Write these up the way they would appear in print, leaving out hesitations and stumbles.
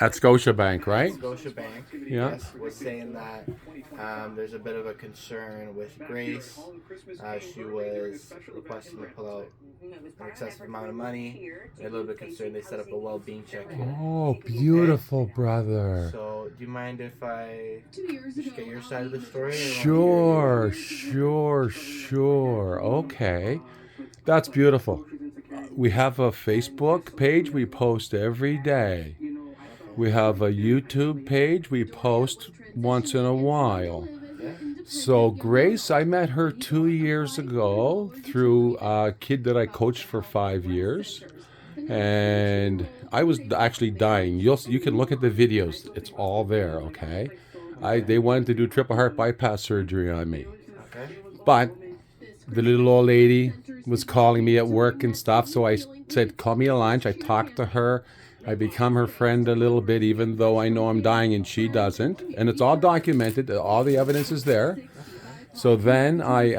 At Scotiabank, right? Scotiabank, Yeah. yes, was saying that there's a bit of a concern with Grace. She was requesting to pull out an excessive amount of money. They're a little bit concerned. They set up a well-being check here. Oh, Okay. beautiful, brother. So, do you mind if I just get your side of the story, or you want me to hear Sure, you? sure, sure. Okay. That's beautiful. We have a Facebook page we post every day. Okay. We have a YouTube page we post once in a while. Yeah. So, Grace, I met her 2 years ago through a kid that I coached for 5 years. And I was actually dying. You can look at the videos; it's all there. Okay, Okay. they wanted to do triple heart bypass surgery on me, Okay. but the little old lady was calling me at work and stuff. So I said, "Call me at lunch." I talked to her. I become her friend a little bit, even though I know I'm dying and she doesn't. And it's all documented. All the evidence is there. That's fine. So then I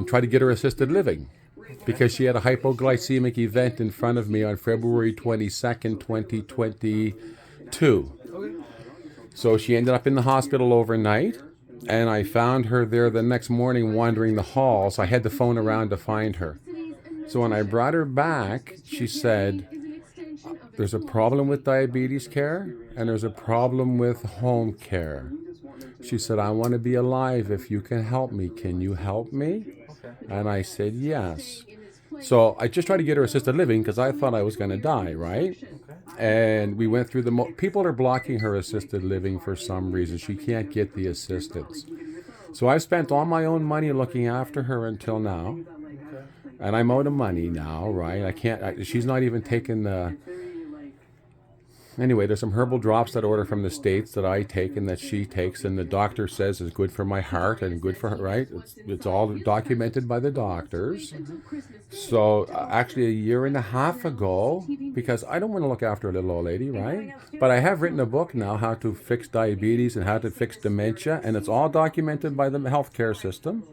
tried to get her assisted living Okay. because she had a hypoglycemic event in front of me on February 22nd, 2022. Okay. So she ended up in the hospital overnight, and I found her there the next morning wandering the halls. I had to phone around to find her. So when I brought her back, she said, "There's a problem with diabetes care, and there's a problem with home care." She said, "I want to be alive if you can help me. Can you help me?" Okay. And I said, "Yes." So I just tried to get her assisted living because I thought I was going to die, right? Okay. And we went through people are blocking her assisted living for some reason. She can't get the assistance. So I've spent all my own money looking after her until now. Okay. And I'm out of money now, right? I can't, she's not even taking the, anyway, there's some herbal drops that I order from the States that I take and that she takes, and the doctor says is good for my heart and good for her, right? It's all documented by the doctors. So actually, a year and a half ago, because I don't want to look after a little old lady, right? But I have written a book now, how to fix diabetes and how to fix dementia, and it's all documented by the healthcare system.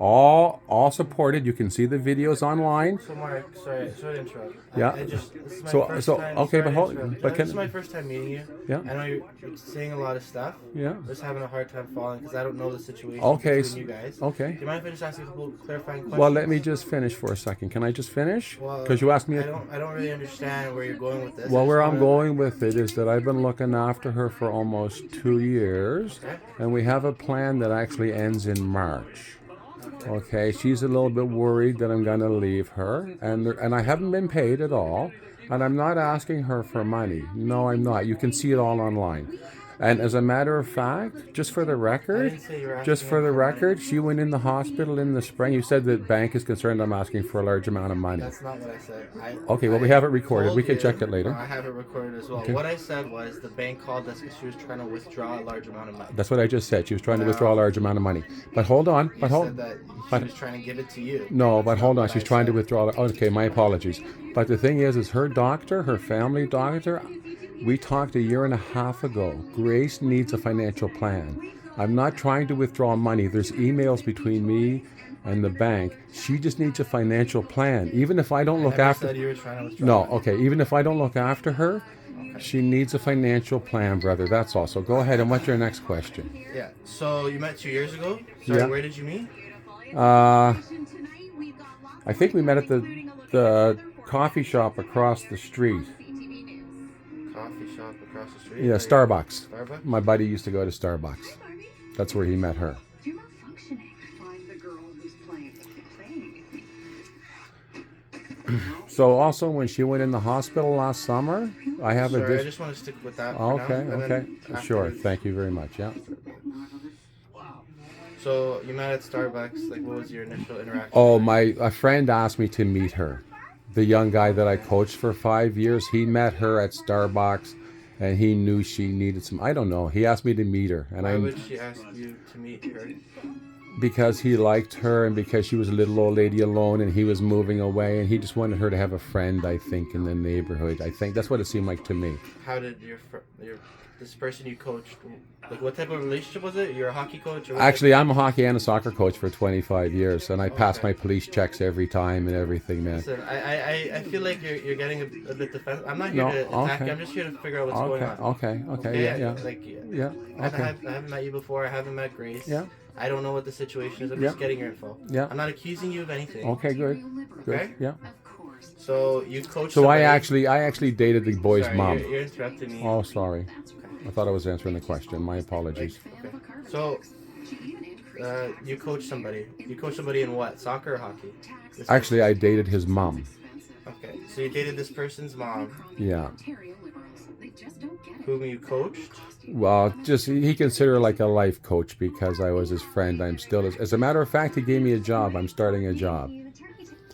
All supported. You can see the videos online. So Mark, sorry to interrupt. Yeah. This is my So first so time. okay, Sorry but to hold, interrupt. but This is can my first time meeting you. yeah I know you're saying a lot of stuff. yeah I'm just having a hard time following because I don't know the situation okay between you guys. Do okay. you mind if I just ask you a couple clarifying questions? Well, let me just finish for a second. Can I just finish? Well, Because you asked me. I don't really understand where you're going with this. I Well, just where want I'm to. going with it is that I've been looking after her for almost 2 years, Okay. and we have a plan that actually ends in March. Okay. Okay, she's a little bit worried that I'm going to leave her, and I haven't been paid at all, and I'm not asking her for money. No, I'm not. You can see it all online. And as a matter of fact, I didn't say you were just asking for him the for money. record, she went in the hospital in the spring. You said the bank is concerned I'm asking for a large amount of money. That's not what I said. Okay, well, we I have it recorded. told We can you. check it No, later. I have it recorded as well. Okay. What I said was the bank called us because she was trying to withdraw a large amount of money. That's what I just said. She was trying to withdraw a Now, large amount of money. But hold on. you But said hold. that she But was trying to give it to you. no. That's But not hold on. what She's I trying to said. withdraw. Okay, my apologies. But the thing is her doctor, her family doctor. We talked a year and a half ago. Grace needs a financial plan. I'm not trying to withdraw money. There's emails between me and the bank. She just needs a financial plan. Even if I don't I look never after. said you were trying to withdraw No. money. Okay. Even if I don't look after her, Okay. she needs a financial plan, brother. That's all. So go ahead. And what's your next question? Yeah. So you met 2 years ago. Sorry, Yeah. where did you meet? Uh, I think we met at the coffee shop across the street. Coffee shop across the street. Yeah, Starbucks. Starbucks. My buddy used to go to Starbucks. That's where he met her. So also when she went in the hospital last summer, I have Sorry, I a just want to stick with that for now. okay, and okay. then Sure. afterwards- Thank you very much. Yeah. So you met at Starbucks. Like, what was your initial interaction? Oh, like? a friend asked me to meet her. The young guy that I coached for 5 years, he met her at Starbucks, and he knew she needed some. I don't know. He asked me to meet her, and Why would she ask you to meet her? because he liked her and because she was a little old lady alone and he was moving away and he just wanted her to have a friend, I think, in the neighborhood. I think that's what it seemed like to me. How did your this person you coached, like, what type of relationship was it? You're a hockey coach, or what Actually, I'm a hockey and a soccer coach for 25 years, and I pass Okay. my police checks every time and everything, man. Listen, I feel like you're getting a bit defensive. I'm not here No, to attack you. okay, I'm just here to figure out what's going on. okay, yeah, yeah, Like, yeah, okay, I haven't met you before. I haven't met Grace. yeah, I don't know what the situation is. I'm yeah, just getting your info. yeah. I'm not accusing you of anything. Okay, good, good, Okay? yeah. So you coach So somebody. I actually dated the boy's Sorry, mom. you're interrupting me. Oh, sorry. I thought I was answering the question. My apologies. Okay. So you coach somebody. You coach somebody in what? Soccer or hockey? Actually, I dated his mom. Okay. So you dated this person's mom, Yeah. whom you coached. Well, just he considered her like a life coach because I was his friend. I'm still his. As a matter of fact, he gave me a job. I'm starting a job.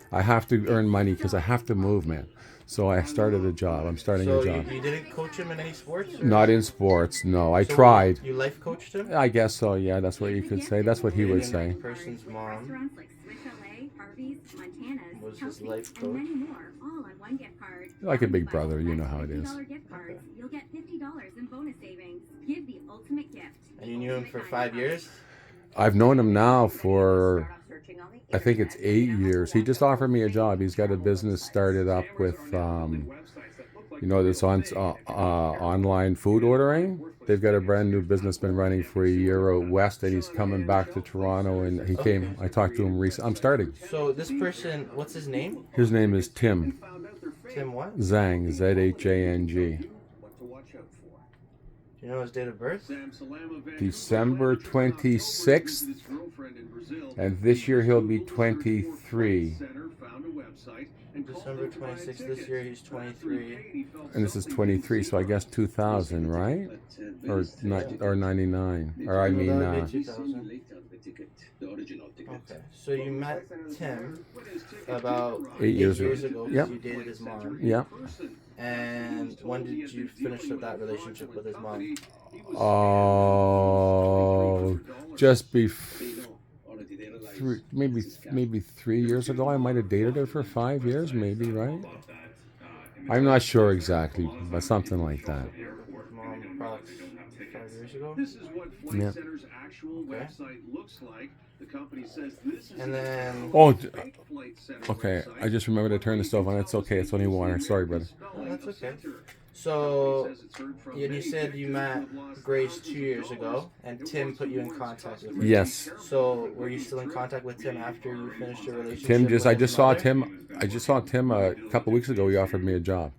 I have to earn money because I have to move, man. So I started a job. I'm starting So a job. you didn't coach him in any sports? Or? Not in sports, no. I So tried. You life coached him? I guess so, yeah. That's what you could say. That's what he would Dating say. the person's mom was his life coach. Like a big brother, you know how it is. And you knew him for 5 years? I've known him now for, I think it's 8 years. He just offered me a job. He's got a business started up with, this online food ordering. They've got a brand new business been running for a year out west, and he's coming back to Toronto. And he came. I talked to him recently. I'm starting. So this person, what's his name? His name is Tim Tim what? Zhang, Zhang. Do you know his date of birth? December 26th, and this year he'll be 23. December 26th this year, he's 23. And this is 23, so I guess 2000, right? Or 99, or I mean, That would be 2000. Okay, so you met Tim about 8 years ago. ago. Because Yep. you dated his mom. Yeah. And when did you finish up that relationship with his mom? Oh, just maybe 3 years ago. I might have dated her for 5 years, maybe, right? I'm not sure exactly, but something like that. Mom, approximately 5 years ago. Yeah. Okay. And then. Oh, okay. I just remembered to turn the stove on. It's okay. It's only water. Sorry, brother. Oh, that's okay. So, you said you met Grace 2 years ago, and Tim put you in contact with her. Yes. So, were you still in contact with Tim after you finished your relationship? I just saw Tim a couple weeks ago. He offered me a job.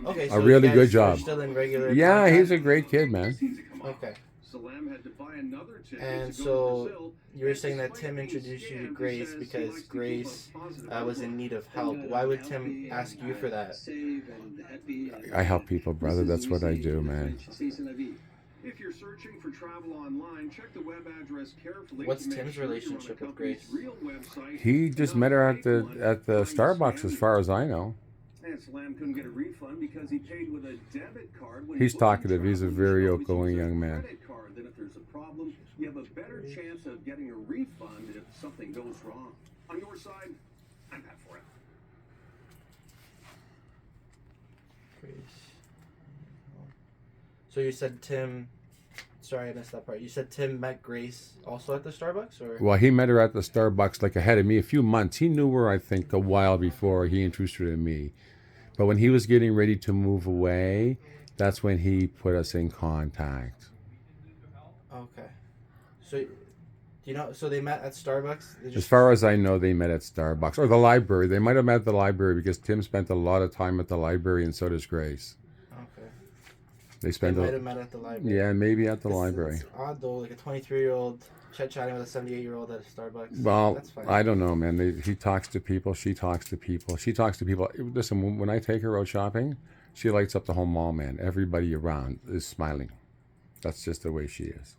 Okay, A so really you guys good are job. Still in regular Yeah, contact? he's a great kid, man. Okay. And so you were saying that Tim introduced you to Grace because Grace was in need of help. Why would Tim ask you for that? I help people, brother. That's what I do, man. If you're searching for travel online, check the web address carefully. What's Tim's relationship with Grace? He just met her at the Starbucks, as far as I know. And Salam couldn't get a refund because he paid with a debit card. He's talkative. He's a very outgoing young man. Then if there's a problem, you have a better chance of getting a refund if something goes wrong. On your side, I'm not for it. Grace. So you said Tim. Sorry, I missed that part. You said Tim met Grace also at the Starbucks, or? Well, he met her at the Starbucks like ahead of me a few months. He knew her, I think, a while before he introduced her to me. But when he was getting ready to move away, that's when he put us in contact. Okay. So, so they met at Starbucks? As far as I know, they met at Starbucks. Or the library. They might have met at the library because Tim spent a lot of time at the library, and so does Grace. Okay. They might have met at the library. Yeah, maybe at the library. It's odd, though, like a 23-year-old chatting with a 78-year-old at a Starbucks. Well, that's fine. I don't know, man. He talks to people. She talks to people. She talks to people. Listen, when I take her out shopping, she lights up the whole mall, man. Everybody around is smiling. That's just the way she is.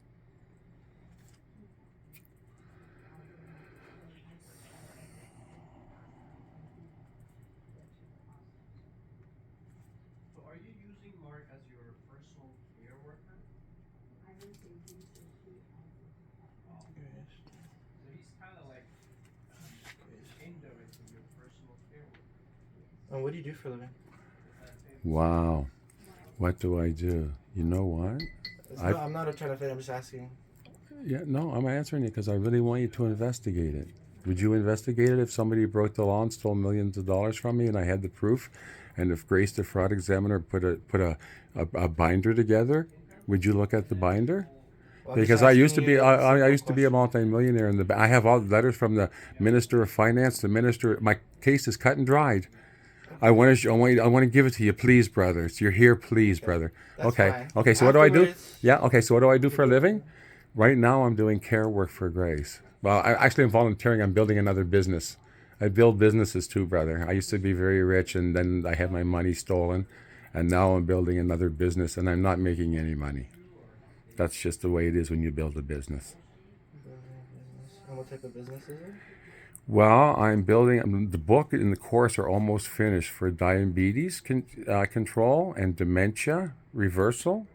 So are you using Mark as your personal care worker? Yes. kind of like indirectly your personal care work. And what do you do for a living? Wow. What do I do? You know what? I'm not trying to fit. I'm just asking. Yeah, no, I'm answering it because I really want you to investigate it. Would you investigate it if somebody broke the law and stole millions of dollars from me and I had the proof? And if Grace, the fraud examiner, put a binder together, would you look at the binder? Well, I'm just Because I used to asking be you a I simple used to be a question. multimillionaire, and I have all the letters from the Minister of Finance, the Minister. My case is cut and dried. I want to give it to you, please, brother. So you're here, please, Okay, brother. that's Okay, fine. okay. So what do I do? Afterwards, Yeah. Okay. So what do I do you for a could living? Right now, I'm doing care work for Grace. Well, I'm volunteering. I'm building another business. I build businesses too, brother. I used to be very rich, and then I had my money stolen, and now I'm building another business, and I'm not making any money. That's just the way it is when you build a business. building a business. And what type of business is it? Well, I'm building the book and the course are almost finished for diabetes control and dementia reversal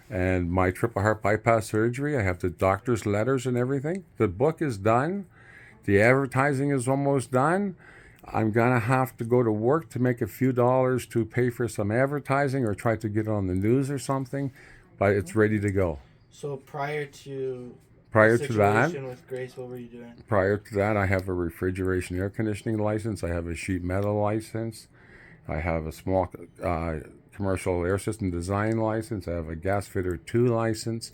and my triple heart bypass surgery. I have the doctor's letters and everything. The book is done. The advertising is almost done. I'm going to have to go to work to make a few dollars to pay for some advertising or try to get it on the news or something, but it's ready to go. So prior to the Prior to that, situation with Grace, what were you doing? Prior to that, I have a refrigeration air conditioning license. I have a sheet metal license. I have a small commercial air system design license. I have a gas fitter 2 license.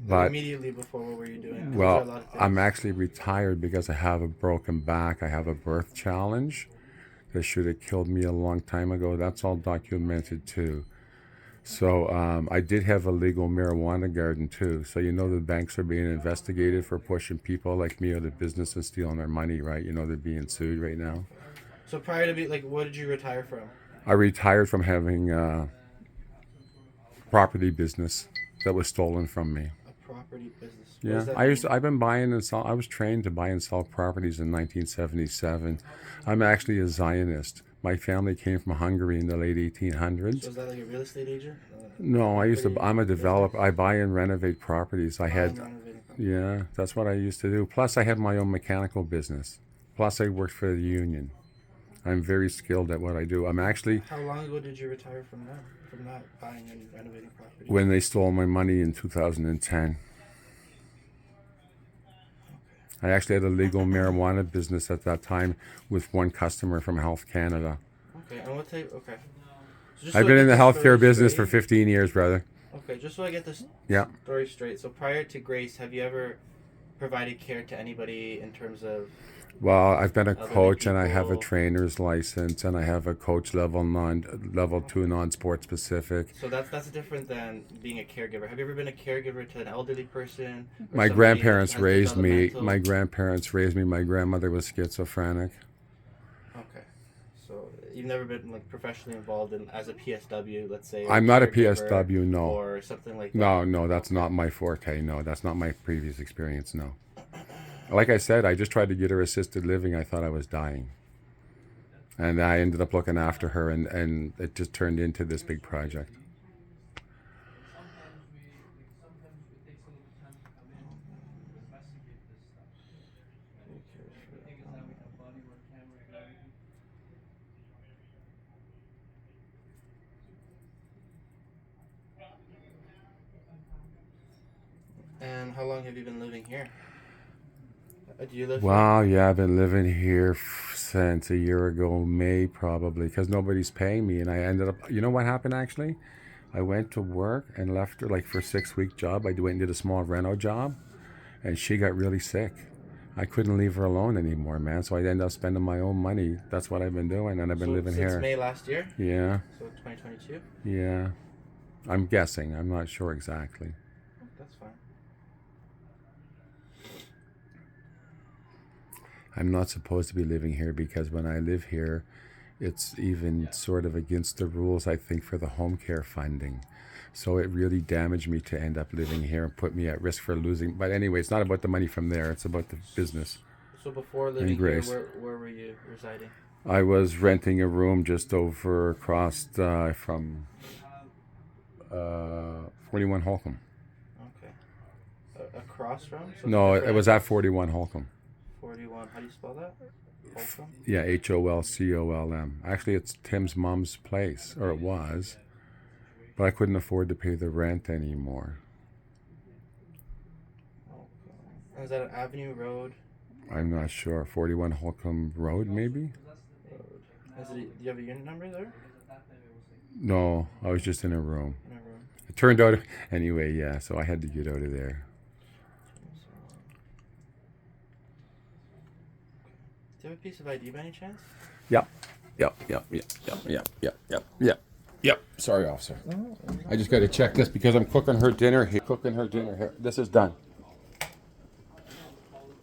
Like But, immediately before, what were you doing? 'Cause those are a well, lot of I'm things. actually retired because I have a broken back. I have a birth challenge that should have killed me a long time ago. That's all documented too. So I did have a legal marijuana garden too. So the banks are being investigated for pushing people like me out of business and stealing their money, right? They're being sued right now. So prior to what did you retire from? I retired from having property business that was stolen from me. A property business. What does Yeah, that mean? I've been buying and sell. I was trained to buy and sell properties in 1977. I'm actually a Zionist. My family came from Hungary in the late So 1800s. is that like a real estate agent? No, Property I'm a developer. business? I buy and renovate properties. I Buying had, and renovating property. yeah, that's what I used to do. Plus, I had my own mechanical business. Plus, I worked for the union. I'm very skilled at what I do. I'm actually, How long ago did you retire from that? From not buying and renovating property? when they stole my money in 2010, I actually had a legal marijuana business at that time with one customer from Health Canada. Okay. And what type? Okay. So just I've so I been get in the this healthcare story business for straight- 15 years, brother. Okay, just so I get this Yeah. story straight. So prior to Grace, have you ever provided care to anybody in terms of Well, I've been a elderly coach and I have a people? trainer's license and I have a coach level 2 non-sport specific. So that's different than being a caregiver. Have you ever been a caregiver to an elderly person? Or My somebody grandparents that has raised me. developmental- My grandparents raised me. My grandmother was schizophrenic. Okay. So you've never been like professionally involved in as a PSW, let's say. Or I'm not a caregiver PSW, no. Or something like that. No, that's not my forte. No, that's not my previous experience. No. Like I said, I just tried to get her assisted living. I thought I was dying. And I ended up looking after her, and it just turned into this big project. Sometimes it takes a little time to come in to investigate this stuff. The thing is that we have body work cameras and everything. And how long have you been living here? Do you live Wow, yeah, I've been living here since a year ago, May probably, because nobody's paying me. And I ended up, you know what happened actually? I went to work and left her like for a 6-week job. I went and did a small reno job, and she got really sick. I couldn't leave her alone anymore, man. So I ended up spending my own money. That's what I've been doing, and I've been living since here. May last year? Yeah, So 2022? yeah. I'm guessing. I'm not sure exactly. That's fine. I'm not supposed to be living here because when I live here, it's even sort of against the rules, I think, for the home care funding. So it really damaged me to end up living here and put me at risk for losing. But anyway, it's not about the money from there. It's about the business. So before living here, Grace. where were you residing? I was renting a room just over across from 41 Holcomb. Okay. Across from? So No, it different was at address? 41 Holcomb. 41. How do you spell that? Holcomb? Yeah, Holcolm. Actually, it's Tim's mom's place, or it was, but I couldn't afford to pay the rent anymore. Is that an Avenue Road? I'm not sure. 41 Holcomb Road, maybe? Do you have a unit number there? No, I was just in a room. In a room. It turned out, anyway, yeah, so I had to get out of there. Do you have a piece of ID by any chance? Yep. Sorry, officer. I just got to check this because I'm cooking her dinner here. This is done.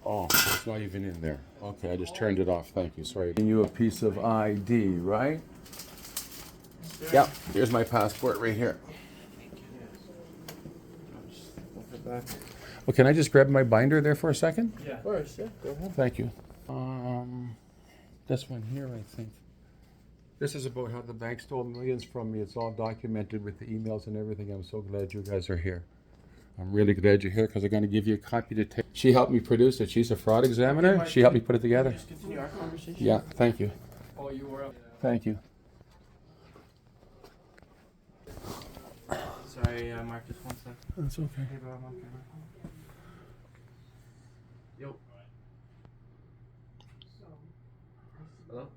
Oh, it's not even in there. Okay, I just turned it off. Thank you. Sorry. Giving you a piece of ID, right? Yep. Here's my passport right here. Well, can I just grab my binder there for a second? Yeah. Of course, yeah. Go ahead. Thank you. This one here, I think. This is about how the bank stole millions from me. It's all documented with the emails and everything. I'm so glad you guys are here. I'm really glad you're here because I'm going to give you a copy to take. She helped me produce it. She's a fraud examiner. Okay, She helped me put it together. Just continue our conversation. Yeah, thank you. Oh, you were up. Thank you. Sorry, Mark, just one sec. That's okay. Hey, bro, I'm on camera. Yo. Hello?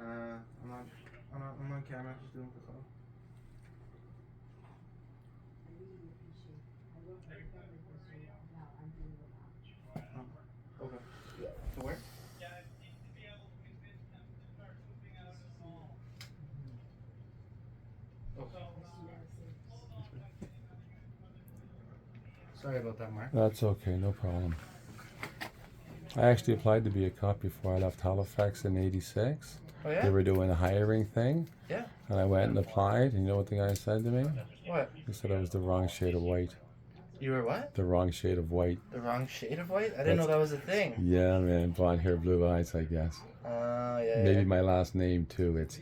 I'm on camera, just doing the call. Okay. To where? Sorry about that, Mark. That's okay, no problem. I actually applied to be a cop before I left Halifax in '86. Oh, yeah? They were doing a hiring thing, Yeah. and I went and applied. And you know what the guy said to me? What? He said I was the wrong shade of white. You were what? The wrong shade of white. The wrong shade of white? I didn't know that was a thing. Yeah, man, blonde hair, blue eyes, I guess. Yeah. Maybe yeah. my last name too. It's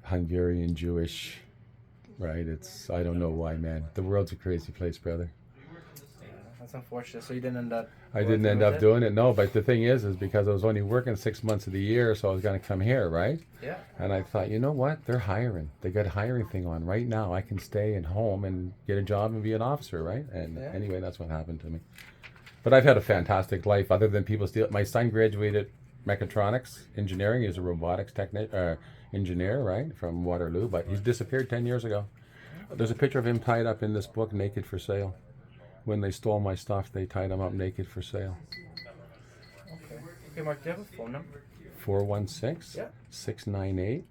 Hungarian Jewish, right? I don't know why, man. The world's a crazy place, brother. That's unfortunate. So you didn't end up. I didn't end up doing it, no. But the thing is because I was only working 6 months of the year, so I was going to come here, right? Yeah. And I thought, you know what? They're hiring. They got a hiring thing on right now. I can stay at home and get a job and be an officer, right? And Yeah. anyway, that's what happened to me. But I've had a fantastic life, other than people steal. My son graduated mechatronics engineering. He's a robotics engineer, right, from Waterloo. But he's disappeared 10 years ago. There's a picture of him tied up in this book, Naked for Sale. When they stole my stuff, they tied him up naked for sale. Okay. Okay, Mark, do you have a phone number? 416 Yeah. 698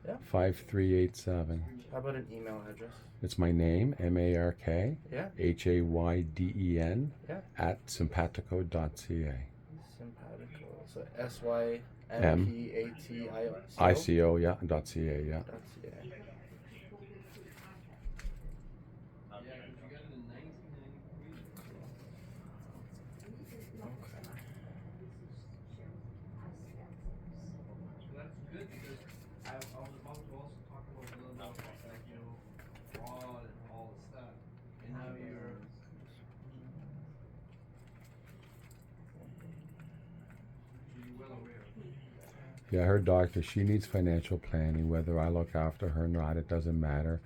Yeah. 5387. How about an email address? It's my name, MARK, Yeah. HAYDEN, Yeah. at simpatico.ca. Simpatico. So SYMPATIO. ICO, yeah, .ca, yeah. .ca. That's good because I was about to also talk about a little bit about like, fraud and all this stuff. And now you're well aware of it. Yeah, her doctor, she needs financial planning. Whether I look after her or not, it doesn't matter.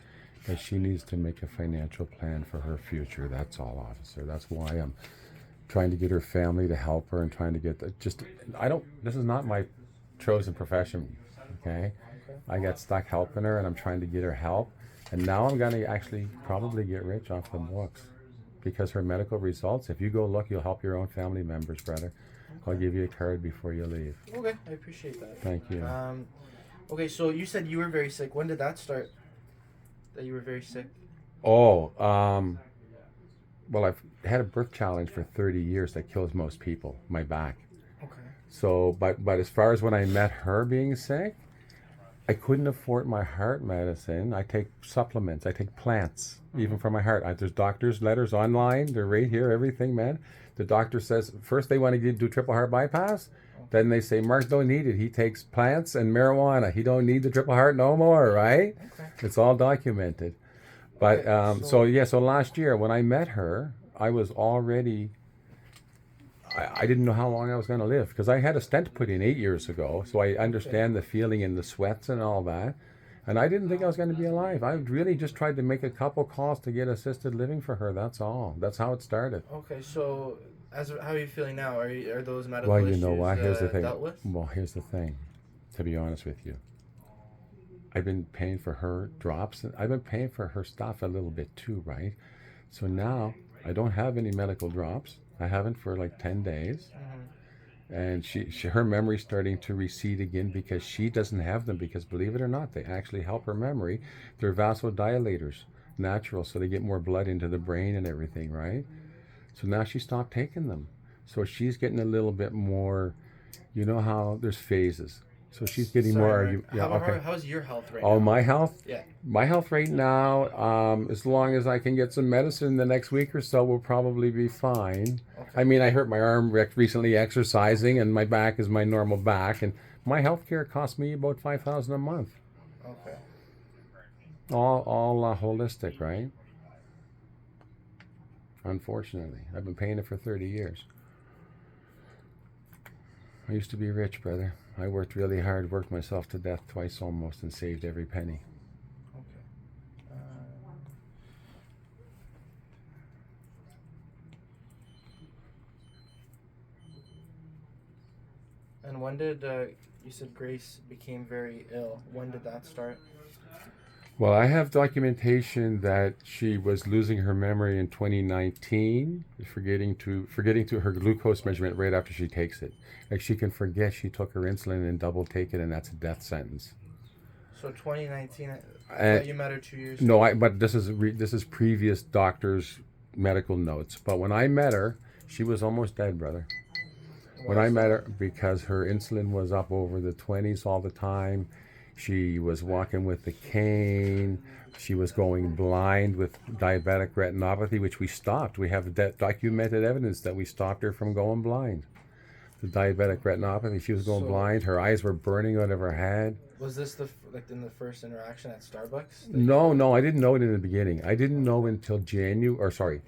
But she needs to make a financial plan for her future. That's all, officer. That's why I'm trying to get her family to help her and trying to get this is not my chosen profession, okay? I got stuck helping her and I'm trying to get her help. And now I'm going to actually probably get rich off the books because her medical results, if you go look, you'll help your own family members, brother. I'll give you a card before you leave. Okay, I appreciate that. Thank you. Okay, so you said you were very sick. When did that start? That you were very sick? Oh, well, I've had a birth challenge for 30 years that kills most people, my back. Okay. So, but as far as when I met her being sick, I couldn't afford my heart medicine. I take supplements. I take plants, even for my heart. There's doctor's letters online. They're right here, everything, man. The doctor says, first they want to do triple heart bypass. Then they say, Mark don't need it. He takes plants and marijuana. He don't need the triple heart no more, right? Okay. It's all documented. But Okay, so last year when I met her, I was already, I didn't know how long I was going to live because I had a stent put in 8 years ago. So I understand the feeling and the sweats and all that. And I didn't think I was going to be alive. I really just tried to make a couple calls to get assisted living for her. That's all. That's how it started. Okay, so how are you feeling now? Are those medical Well, you issues know what? Here's the thing. dealt with? Well, here's the thing. To be honest with you, I've been paying for her drops. And I've been paying for her stuff a little bit too, right? So now I don't have any medical drops. I haven't for like 10 days. And her memory's starting to recede again because she doesn't have them, because believe it or not, they actually help her memory. They're vasodilators, natural, so they get more blood into the brain and everything, right? So now she stopped taking them. So she's getting a little bit more, you know how there's phases. So she's getting more. Yeah, okay. How's your health right now? Oh, my health? Yeah. My health right now, as long as I can get some medicine the next week or so, will probably be fine. Okay. I mean, I hurt my arm recently exercising, and my back is my normal back, and my health care costs me about $5,000 a month. Okay. All holistic, right? Unfortunately, I've been paying it for 30 years. I used to be rich, brother. I worked really hard, worked myself to death twice almost, and saved every penny. Okay. And when did you said Grace became very ill? When did that start? Well, I have documentation that she was losing her memory in 2019, forgetting to her glucose measurement right after she takes it. Like, she can forget she took her insulin and double take it, and that's a death sentence. So 2019, I thought you met her 2 years ago. No, but this is previous doctors' medical notes. But when I met her, she was almost dead, brother. When I met her, because her insulin was up over the 20s all the time. She was walking with a cane. She was going blind with diabetic retinopathy, which we stopped. We have documented evidence that we stopped her from going blind. The diabetic retinopathy, she was going blind. Her eyes were burning out of her head. Was this in the first interaction at Starbucks? No, I didn't know it in the beginning. I didn't know until February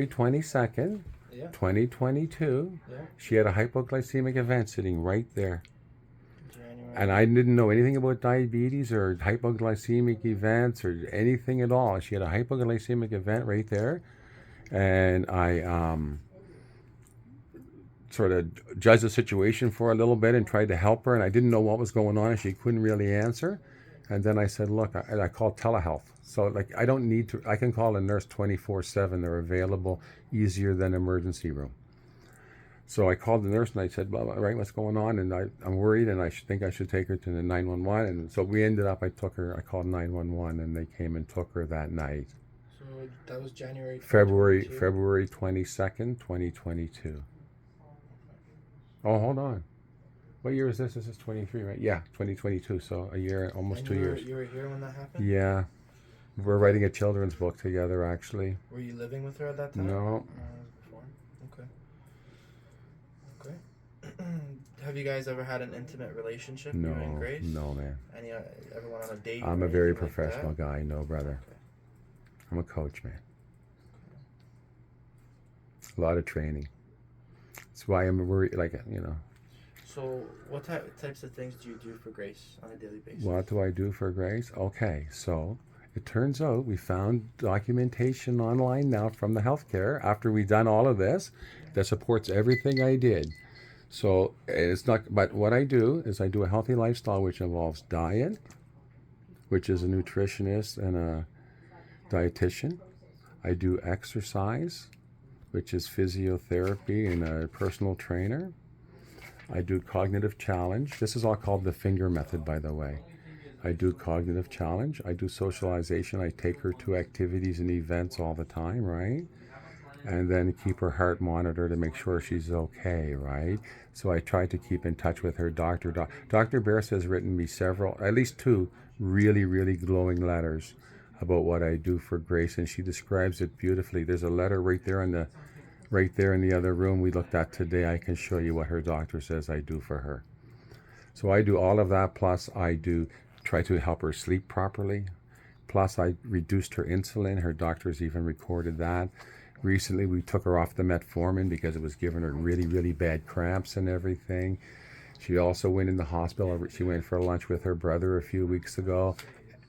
22nd, 2022. Yeah. She had a hypoglycemic event sitting right there. And I didn't know anything about diabetes or hypoglycemic events or anything at all. She had a hypoglycemic event right there. And I sort of judged the situation for a little bit and tried to help her. And I didn't know what was going on, and she couldn't really answer. And then I said, look, I called telehealth. So, like, I don't need to, I can call a nurse 24/7. They're available, easier than emergency room. So I called the nurse and I said, blah, blah, right, what's going on? And I'm worried, and I think I should take her to the 911. And so we ended up, I called 911, and they came and took her that night. So that was January 2022? February 22nd, 2022. Oh, hold on. What year is this? This is 23, right? Yeah, 2022. So a year, almost 2 years. You were here when that happened? Yeah. We're writing a children's book together, actually. Were you living with her at that time? No. Before? Okay. Have you guys ever had an intimate relationship? You and Grace? No, man. Ever went on a date? I'm or a very anything like professional that? guy, no, brother. Okay. I'm a coach, man. A lot of training. That's why I'm worried, So what types of things do you do for Grace on a daily basis? What do I do for Grace? Okay, so it turns out we found documentation online now from the healthcare after we've done all of this that supports everything I did. So it's not, but what I do is I do a healthy lifestyle, which involves diet, which is a nutritionist and a dietitian. I do exercise, which is physiotherapy and a personal trainer. I do cognitive challenge. This is all called the finger method, by the way. I do cognitive challenge. I do socialization. I take her to activities and events all the time, right? And then keep her heart monitored to make sure she's okay, right? So I try to keep in touch with her doctor. Dr. Bears has written me at least two really, really glowing letters about what I do for Grace, and she describes it beautifully. There's a letter right there in the other room we looked at today. I can show you what her doctor says I do for her. So I do all of that, plus I do try to help her sleep properly. Plus I reduced her insulin. Her doctor's even recorded that. Recently, we took her off the metformin because it was giving her really, really bad cramps and everything. She also went in the hospital. She went for lunch with her brother a few weeks ago.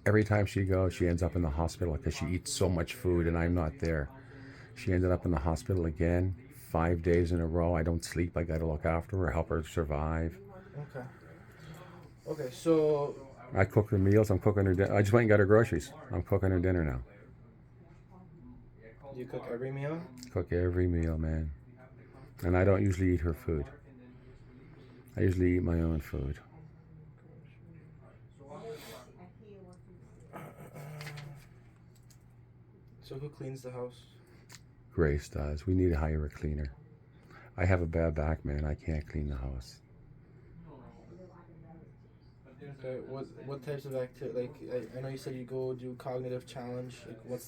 Every time she goes, she ends up in the hospital because she eats so much food and I'm not there. She ended up in the hospital again, 5 days in a row. I don't sleep. I got to look after her, help her survive. Okay. Okay, so I cook her meals. I'm cooking her dinner. I just went and got her groceries. I'm cooking her dinner now. you cook every meal? Cook every meal, man. And I don't usually eat her food. I usually eat my own food. So who cleans the house? Grace does. We need to hire a cleaner. I have a bad back, man. I can't clean the house. Okay, what types of activity? Like I know you said you go do cognitive challenge. Like when's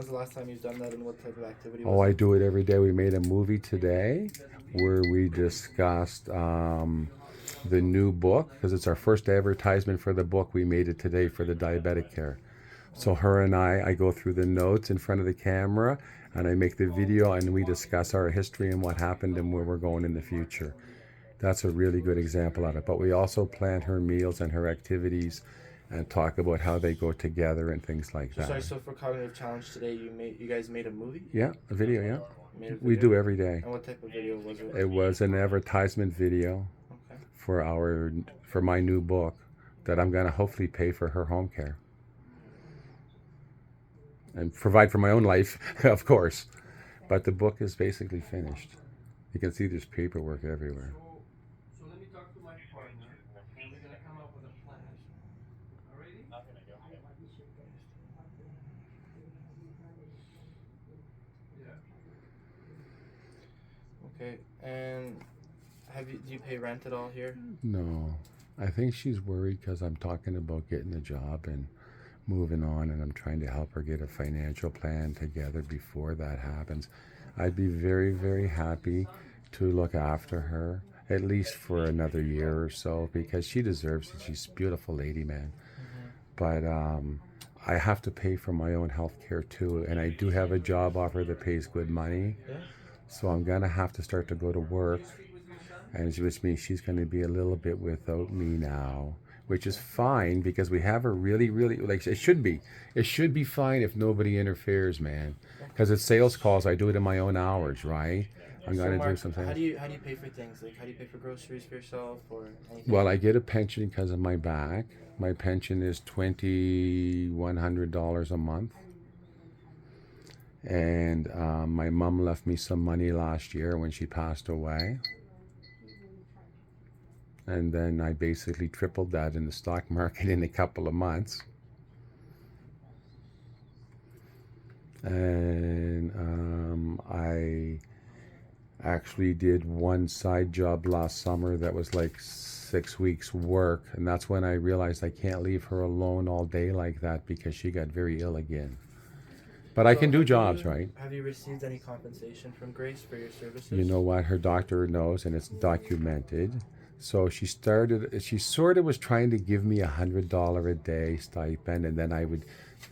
the last time you've done that, and what type of activity? Oh, Was I it? do it every day. We made a movie today where we discussed the new book because it's our first advertisement for the book. We made it today for the diabetic care. So her and I go through the notes in front of the camera and I make the video and we discuss our history and what happened and where we're going in the future. That's a really good example of it. But we also plan her meals and her activities and talk about how they go together and things like So that. sorry. So for cognitive challenge today, you guys made a movie. Yeah, a video, yeah. Made a video? We do every day. And what type of video was it? It was an advertisement video Okay. for my new book that I'm going to hopefully pay for her home care and provide for my own life, of course. But the book is basically finished. You can see there's paperwork everywhere. So let me talk to my partner, and we're gonna come up with a plan. Alrighty? Yeah. Okay. And do you pay rent at all here? No, I think she's worried because I'm talking about getting a job and moving on, and I'm trying to help her get a financial plan together before that happens. I'd be very, very happy to look after her at least for another year or so because she deserves it. She's a beautiful lady, man. But I have to pay for my own health care too, and I do have a job offer that pays good money. Yeah. So I'm gonna have to start to go to work, and which means she's gonna be a little bit without me now, which is fine because we have her really, really like it should be. It should be fine if nobody interferes, man. Because it's sales calls. I do it in my own hours, right? I'm So gonna Mark, do something. how do you pay for things? Like how do you pay for groceries for yourself or anything? Well, I get a pension because of my back. My pension is $2,100 a month. And my mom left me some money last year when she passed away. And then I basically tripled that in the stock market in a couple of months. And I actually did one side job last summer that was like 6 weeks work. And that's when I realized I can't leave her alone all day like that because she got very ill again. But I can do jobs, right? Have you received any compensation from Grace for your services? You know what? Her doctor knows, and it's documented. So she sort of was trying to give me $100 a day stipend, and then I would,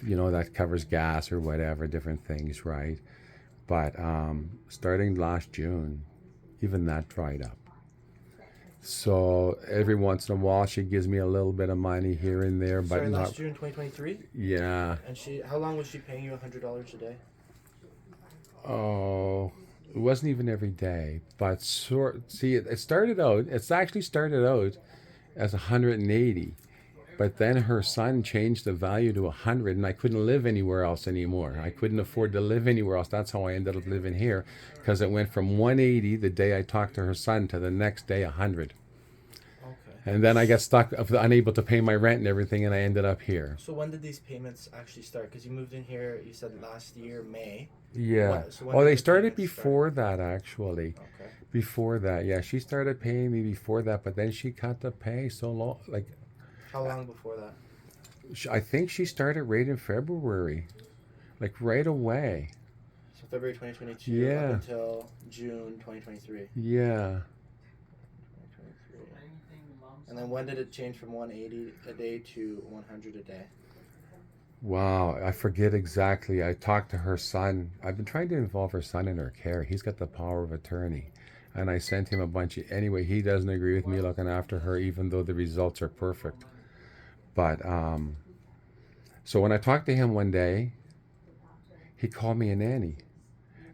that covers gas or whatever, different things, right? But starting last June, even that dried up. So every once in a while, she gives me a little bit of money here and there, but Sorry, not. last June 2023? Yeah. And how long was she paying you $100 a day? Oh, it wasn't even every day, but it's actually started out as 180, but then her son changed the value to 100 and I couldn't live anywhere else anymore. I couldn't afford to live anywhere else. That's how I ended up living here because it went from 180 the day I talked to her son to the next day 100. Okay. And then I got stuck, unable to pay my rent and everything, and I ended up here. So when did these payments actually start? Because you moved in here, you said last year, May. Yeah. When Oh, did they the started payments before that, actually. Okay. Before that, yeah. She started paying me before that, but then she cut the pay so long. Like, How long before that? I think she started right in February, like right away. So February 2022 Yeah. up until June 2023. Yeah. 2023. And then when did it change from 180 a day to 100 a day? Wow, I forget exactly. I talked to her son. I've been trying to involve her son in her care. He's got the power of attorney. And I sent him a bunch of. Anyway, he doesn't agree with me looking after her, even though the results are perfect. But, so when I talked to him one day, he called me a nanny.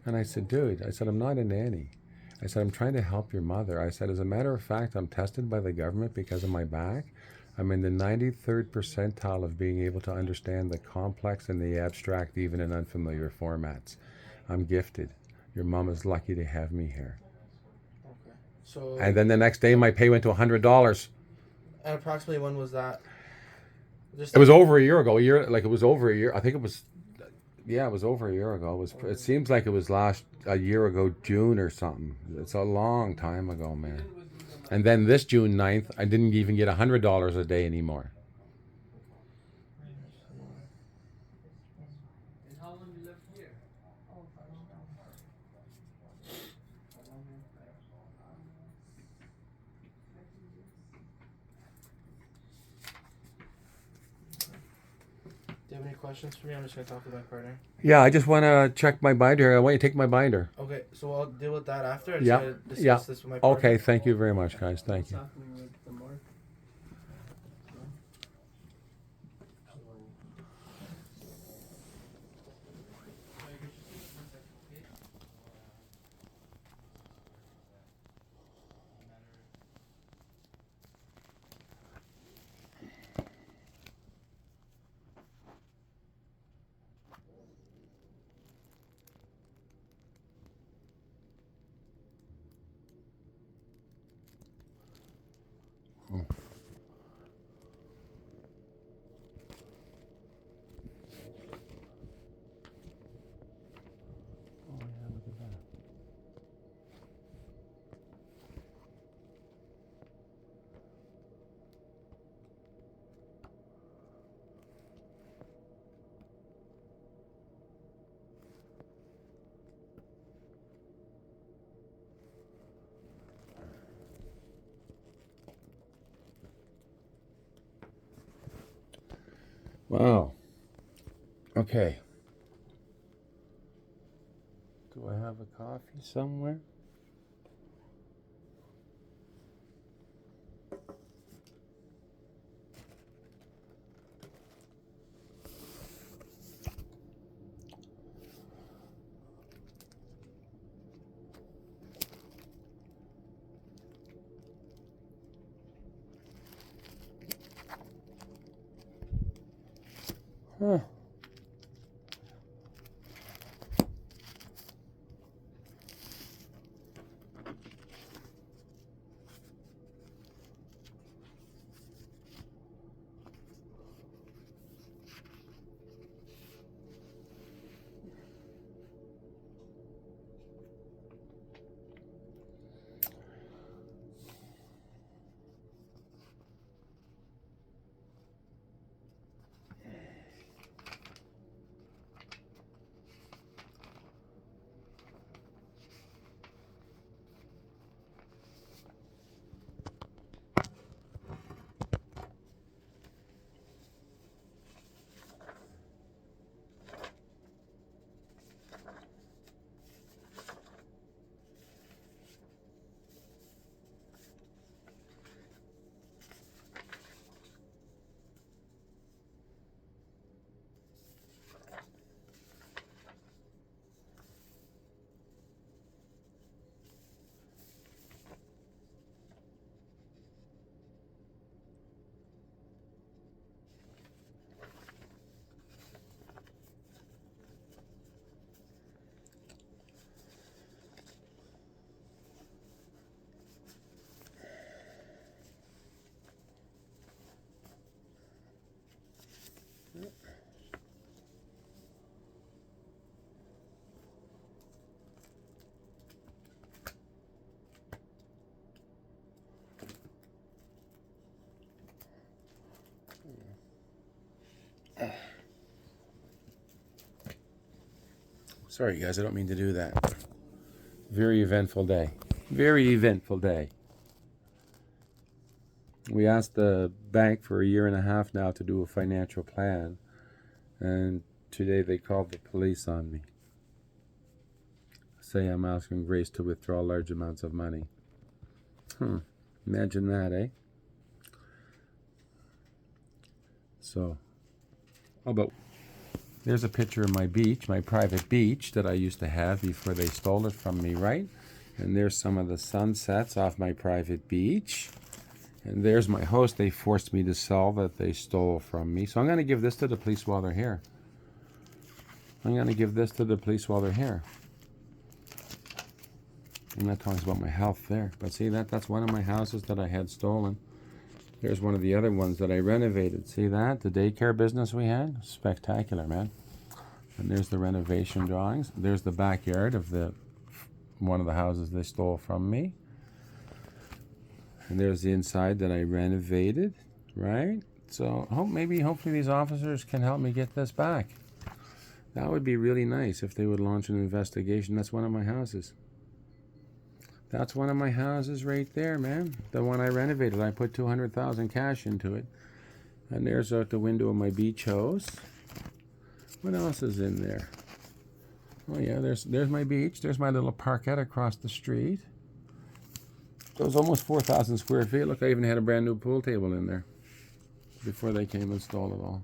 And I said, dude, I said, I'm not a nanny. I said, I'm trying to help your mother. I said, as a matter of fact, I'm tested by the government because of my back. I'm in the 93rd percentile of being able to understand the complex and the abstract, even in unfamiliar formats. I'm gifted. Your mom is lucky to have me here. Okay. So. And then the next day, my pay went to $100. And approximately when was that? Just It was over a year ago. It was over a year. I think it was, yeah, it was over a year ago. It seems like it was a year ago, June or something. It's a long time ago, man. And then this June 9th, I didn't even get $100 a day anymore. And how long you left here? Do you have any questions for me? I'm just gonna talk with my partner. Yeah, I just want to check my binder. I want you to take my binder. Okay, so I'll deal with that after. I just Yeah, gotta discuss yeah. this with my partner. Okay, thank you very much, guys. Thank What's you. happening with the market? Wow. Okay. Do I have a coffee somewhere? Huh. Sorry, guys, I don't mean to do that. Very eventful day. Very eventful day. We asked the bank for a year and a half now to do a financial plan, And today they called the police on me. Say I'm asking Grace to withdraw large amounts of money. Imagine that, eh? So, oh, but there's a picture of my beach, my private beach that I used to have before they stole it from me, right? And there's some of the sunsets off my private beach. And there's my house they forced me to sell that they stole from me. So I'm going to give this to the police while they're here. I'm going to give this to the police while they're here. And that talks about my health there. But see, that's one of my houses that I had stolen. There's one of the other ones that I renovated. See that? The daycare business we had? Spectacular, man. And there's the renovation drawings. There's the backyard of one of the houses they stole from me. And there's the inside that I renovated, right? So hopefully these officers can help me get this back. That would be really nice if they would launch an investigation. That's one of my houses. That's one of my houses right there, man. The one I renovated. I put $200,000 cash into it. And there's out the window of my beach house. What else is in there? Oh yeah, there's my beach. There's my little parkette across the street. It was almost 4,000 square feet. Look, I even had a brand new pool table in there before they came and stole it all.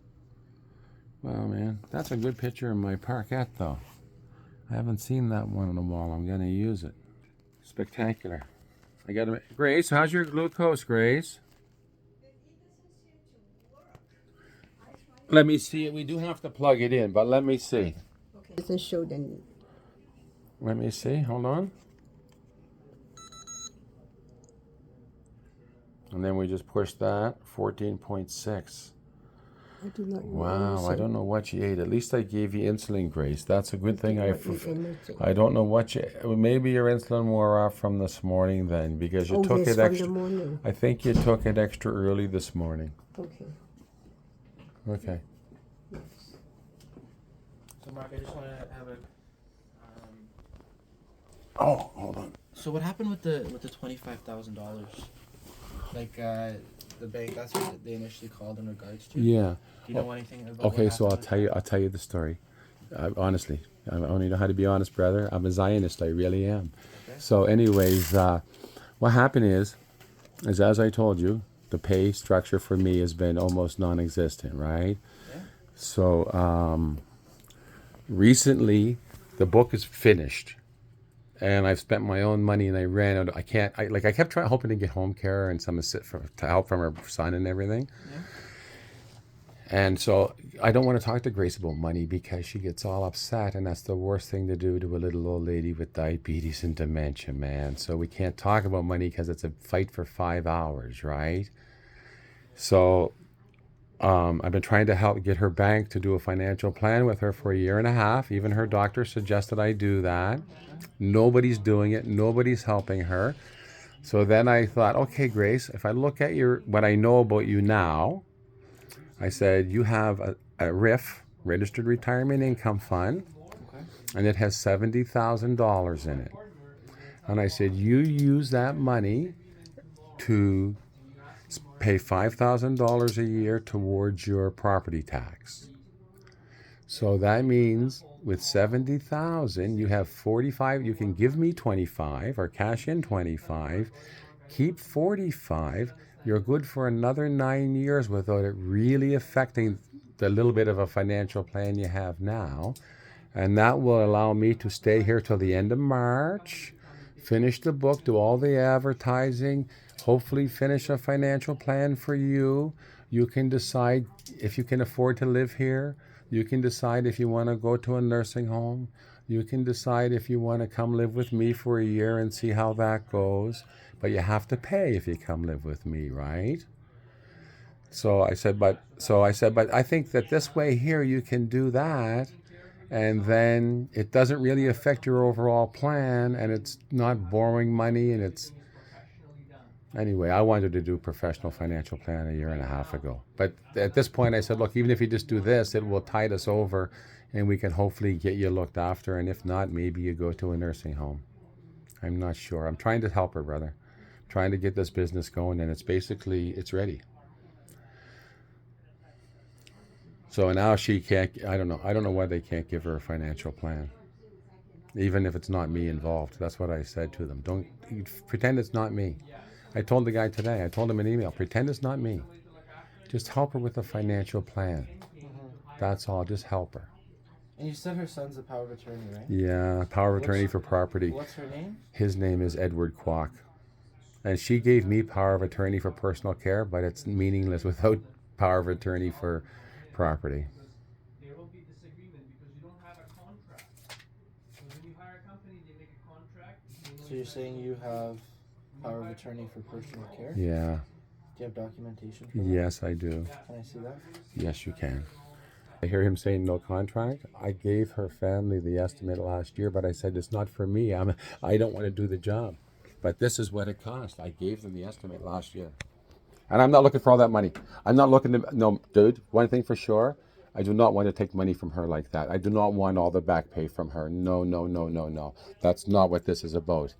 Wow, man. That's a good picture of my parkette, though. I haven't seen that one in a while. I'm going to use it. Spectacular. I got to. Grace, how's your glucose, Grace? Let me see it. We do have to plug it in, but let me see. Okay. It doesn't show the. Let me see. Hold on. And then we just push that. 14.6. I do not know. Wow, I don't know what you ate. At least I gave you insulin, Grace. That's a good thing. Anything. I don't know what you. Maybe your insulin wore off from this morning then, because you took it extra. From the morning. I think you took it extra early this morning. Okay. Okay. Yes. So Mark, I just want to have a. Oh, hold on. So what happened with the $25,000? Like the bank, that's what they initially called in regards to. Yeah. Do you know anything about? Okay, what so happened I'll tell you the story. Honestly, I only know how to be honest, brother. I'm a Zionist. I really am. Okay. So, anyways, what happened is as I told you, the pay structure for me has been almost non-existent, right? Yeah. So, recently, the book is finished. And I've spent my own money, and I ran out. I kept hoping to get home care and to help from her son and everything. Yeah. And so I don't want to talk to Grace about money because she gets all upset, and that's the worst thing to do to a little old lady with diabetes and dementia, man. So we can't talk about money because it's a fight for 5 hours, right? So I've been trying to help get her bank to do a financial plan with her for 1.5 years. Even her doctor suggested I do that. Nobody's doing it. Nobody's helping her. So then I thought, okay, Grace, if I look at what I know about you now, I said, you have a RIF, Registered Retirement Income Fund, Okay. and it has $70,000 in it. And I said, you use that money to pay $5,000 a year towards your property tax. So that means with $70,000, you have 45. You can give me 25 or cash in 25, keep 45. You're good for another 9 years without it really affecting the little bit of a financial plan you have now. And that will allow me to stay here till the end of March, finish the book, do all the advertising, hopefully finish a financial plan for you. You can decide if you can afford to live here. You can decide if you want to go to a nursing home. You can decide if you want to come live with me for 1 year and see how that goes. But you have to pay if you come live with me, right? So I said, but I think that this way here you can do that, and then it doesn't really affect your overall plan, and it's not borrowing money, and it's anyway. I wanted to do a professional financial plan 1.5 years ago, but at this point I said, look, even if you just do this, it will tide us over, and we can hopefully get you looked after, and if not, maybe you go to a nursing home. I'm not sure. I'm trying to help her, brother. I'm trying to get this business going, and it's ready. So now she can't. I don't know. I don't know why they can't give her a financial plan, even if it's not me involved. That's what I said to them. Don't pretend it's not me. I told the guy today. I told him an email. Pretend it's not me. Just help her with a financial plan. That's all. Just help her. And you said her son's a power of attorney, right? Yeah, power of attorney for property. What's her name? His name is Edward Kwok. And she gave me power of attorney for personal care, but it's meaningless without power of attorney for property. There will be disagreement because you don't have a contract. So when you hire a company, they make a contract. So you're saying you have power of attorney for personal care? Yeah. Do you have documentation for that? Yes, I do. Can I see that? Yes, you can. I hear him saying no contract. I gave her family the estimate last year, but I said it's not for me. I don't want to do the job. But this is what it cost. I gave them the estimate last year. And I'm not looking for all that money. I'm not looking to, no, dude, one thing for sure, I do not want to take money from her like that. I do not want all the back pay from her. No, no, no, no, no. That's not what this is about.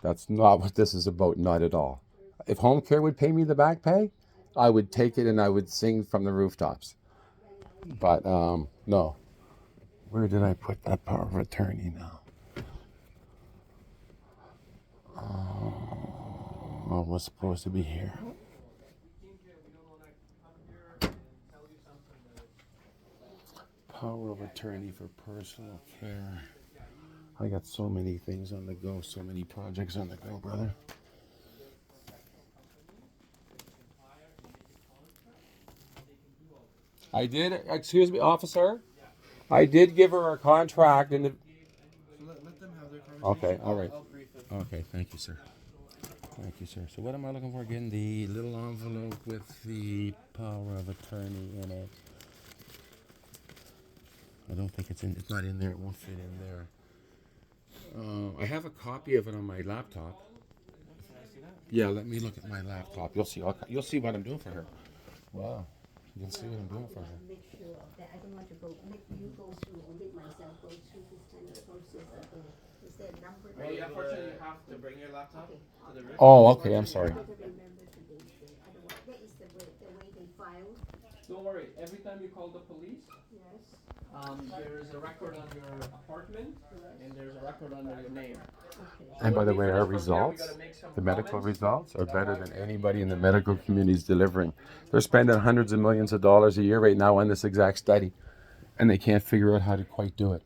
That's not what this is about, not at all. If home care would pay me the back pay, I would take it and I would sing from the rooftops. But no. Where did I put that power of attorney now? Oh, it was supposed to be here. Power of attorney for personal care. I got so many things on the go, so many projects on the go, brother. I did, excuse me, officer. I did give her a contract and Let them have their conversation. Okay, all right. I'll brief it. Okay, thank you, sir. Thank you, sir. So what am I looking for again? The little envelope with the power of attorney in it. I don't think it's in. It's not in there. It won't fit in there. I have a copy of it on my laptop. Can I see that? Yeah, let me look at my laptop. You'll see. You'll see what I'm doing for her. Wow, you can see what I'm doing for her. Make sure of that. I don't want to make you go through or make myself go through this kind of process again. Is there a number? Unfortunately, you have to bring your laptop to the room. Oh, okay. I'm sorry. I gotta remember today's day. Otherwise, that is the way they file. Don't worry, every time you call the police, Yes. there is a record on your apartment and there's a record under your name. Okay. And by the way, our From there, we results, gotta make some the medical comments. results, are better than anybody in the medical community is delivering. They're spending hundreds of millions of dollars a year right now on this exact study, and they can't figure out how to quite do it.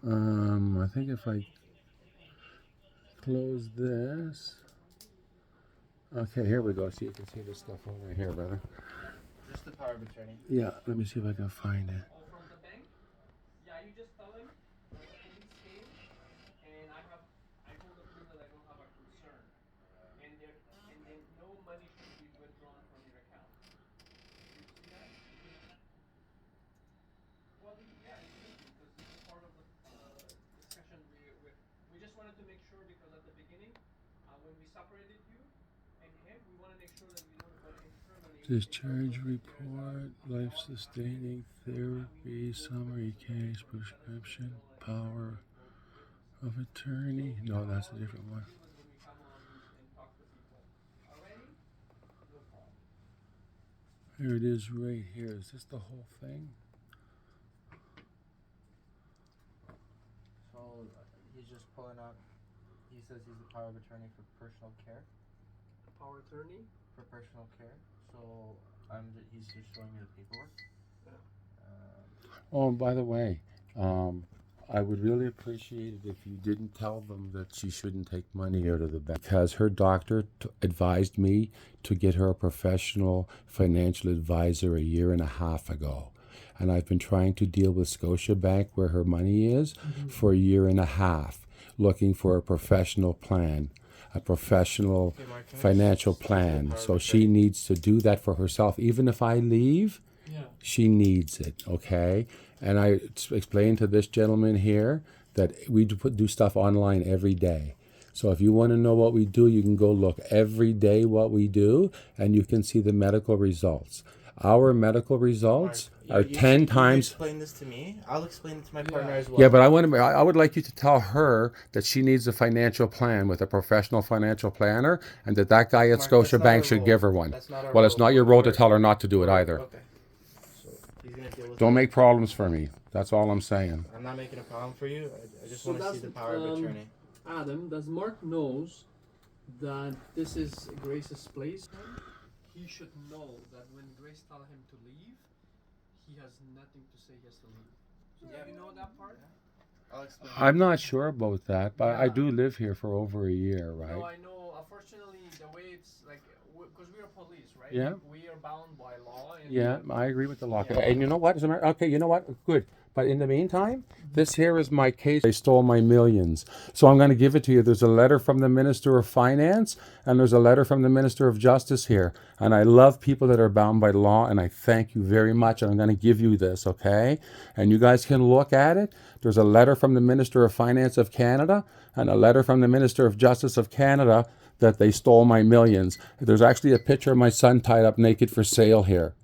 I think if I close this. Okay, here we go. See, you can see this stuff over here, brother. Just the power of attorney. Yeah, let me see if I can find it. Or from the bank. Yeah, you just tell them the police came and I told the police that I don't have a concern. And then no money should be withdrawn from your account. You see that? Well, yeah, it should be because this is part of the discussion we just wanted to make sure because at the beginning, when we separated you and him, we want to make sure that we know what internally. Discharge report, life-sustaining therapy, summary case, prescription, power of attorney. No, that's a different one. Here it is right here. Is this the whole thing? So he's just pulling up. He says he's the power of attorney for personal care. Power attorney. For personal care. So he's just showing me the paperwork. Oh, and by the way, I would really appreciate it if you didn't tell them that she shouldn't take money out of the bank, because her doctor advised me to get her a professional financial advisor a year and a half ago. And I've been trying to deal with Scotiabank, where her money is, for a year and a half, looking for a professional plan, a professional financial plan. So she needs to do that for herself. Even if I leave, she needs it, okay? And I explained to this gentleman here that we do stuff online every day. So if you want to know what we do, you can go look every day what we do, and you can see the medical results. Our medical results are 10 times. Explain this to me. I'll explain it to my partner as well. Yeah, but I would like you to tell her that she needs a financial plan with a professional financial planner, and that guy at Mark, that's not Scotiabank our should role. give her one. That's not our Well, it's role. not your role to tell her not to do it either. Okay. gonna deal with. Don't make problems for me. That's all I'm saying. I'm not making a problem for you. I just So want to see that's, the power of attorney. Adam, does Mark knows that this is Grace's place? He should know that when Grace tell him to leave, he has nothing to say. He has to leave. So Yeah. do you know that part? I'll explain. I'm not sure about that, but I Yeah. do live here for over a year, No, right? I know. Unfortunately, the way it's like, because we are police, right? Yeah. We are bound by law. And Yeah, I agree with the law. Yeah. And you know what? Okay, you know what? Good. But in the meantime, this here is my case. They stole my millions. So I'm going to give it to you. There's a letter from the Minister of Finance and there's a letter from the Minister of Justice here. And I love people that are bound by law and I thank you very much. And I'm going to give you this, okay? And you guys can look at it. There's a letter from the Minister of Finance of Canada and a letter from the Minister of Justice of Canada that they stole my millions. There's actually a picture of my son tied up naked for sale here.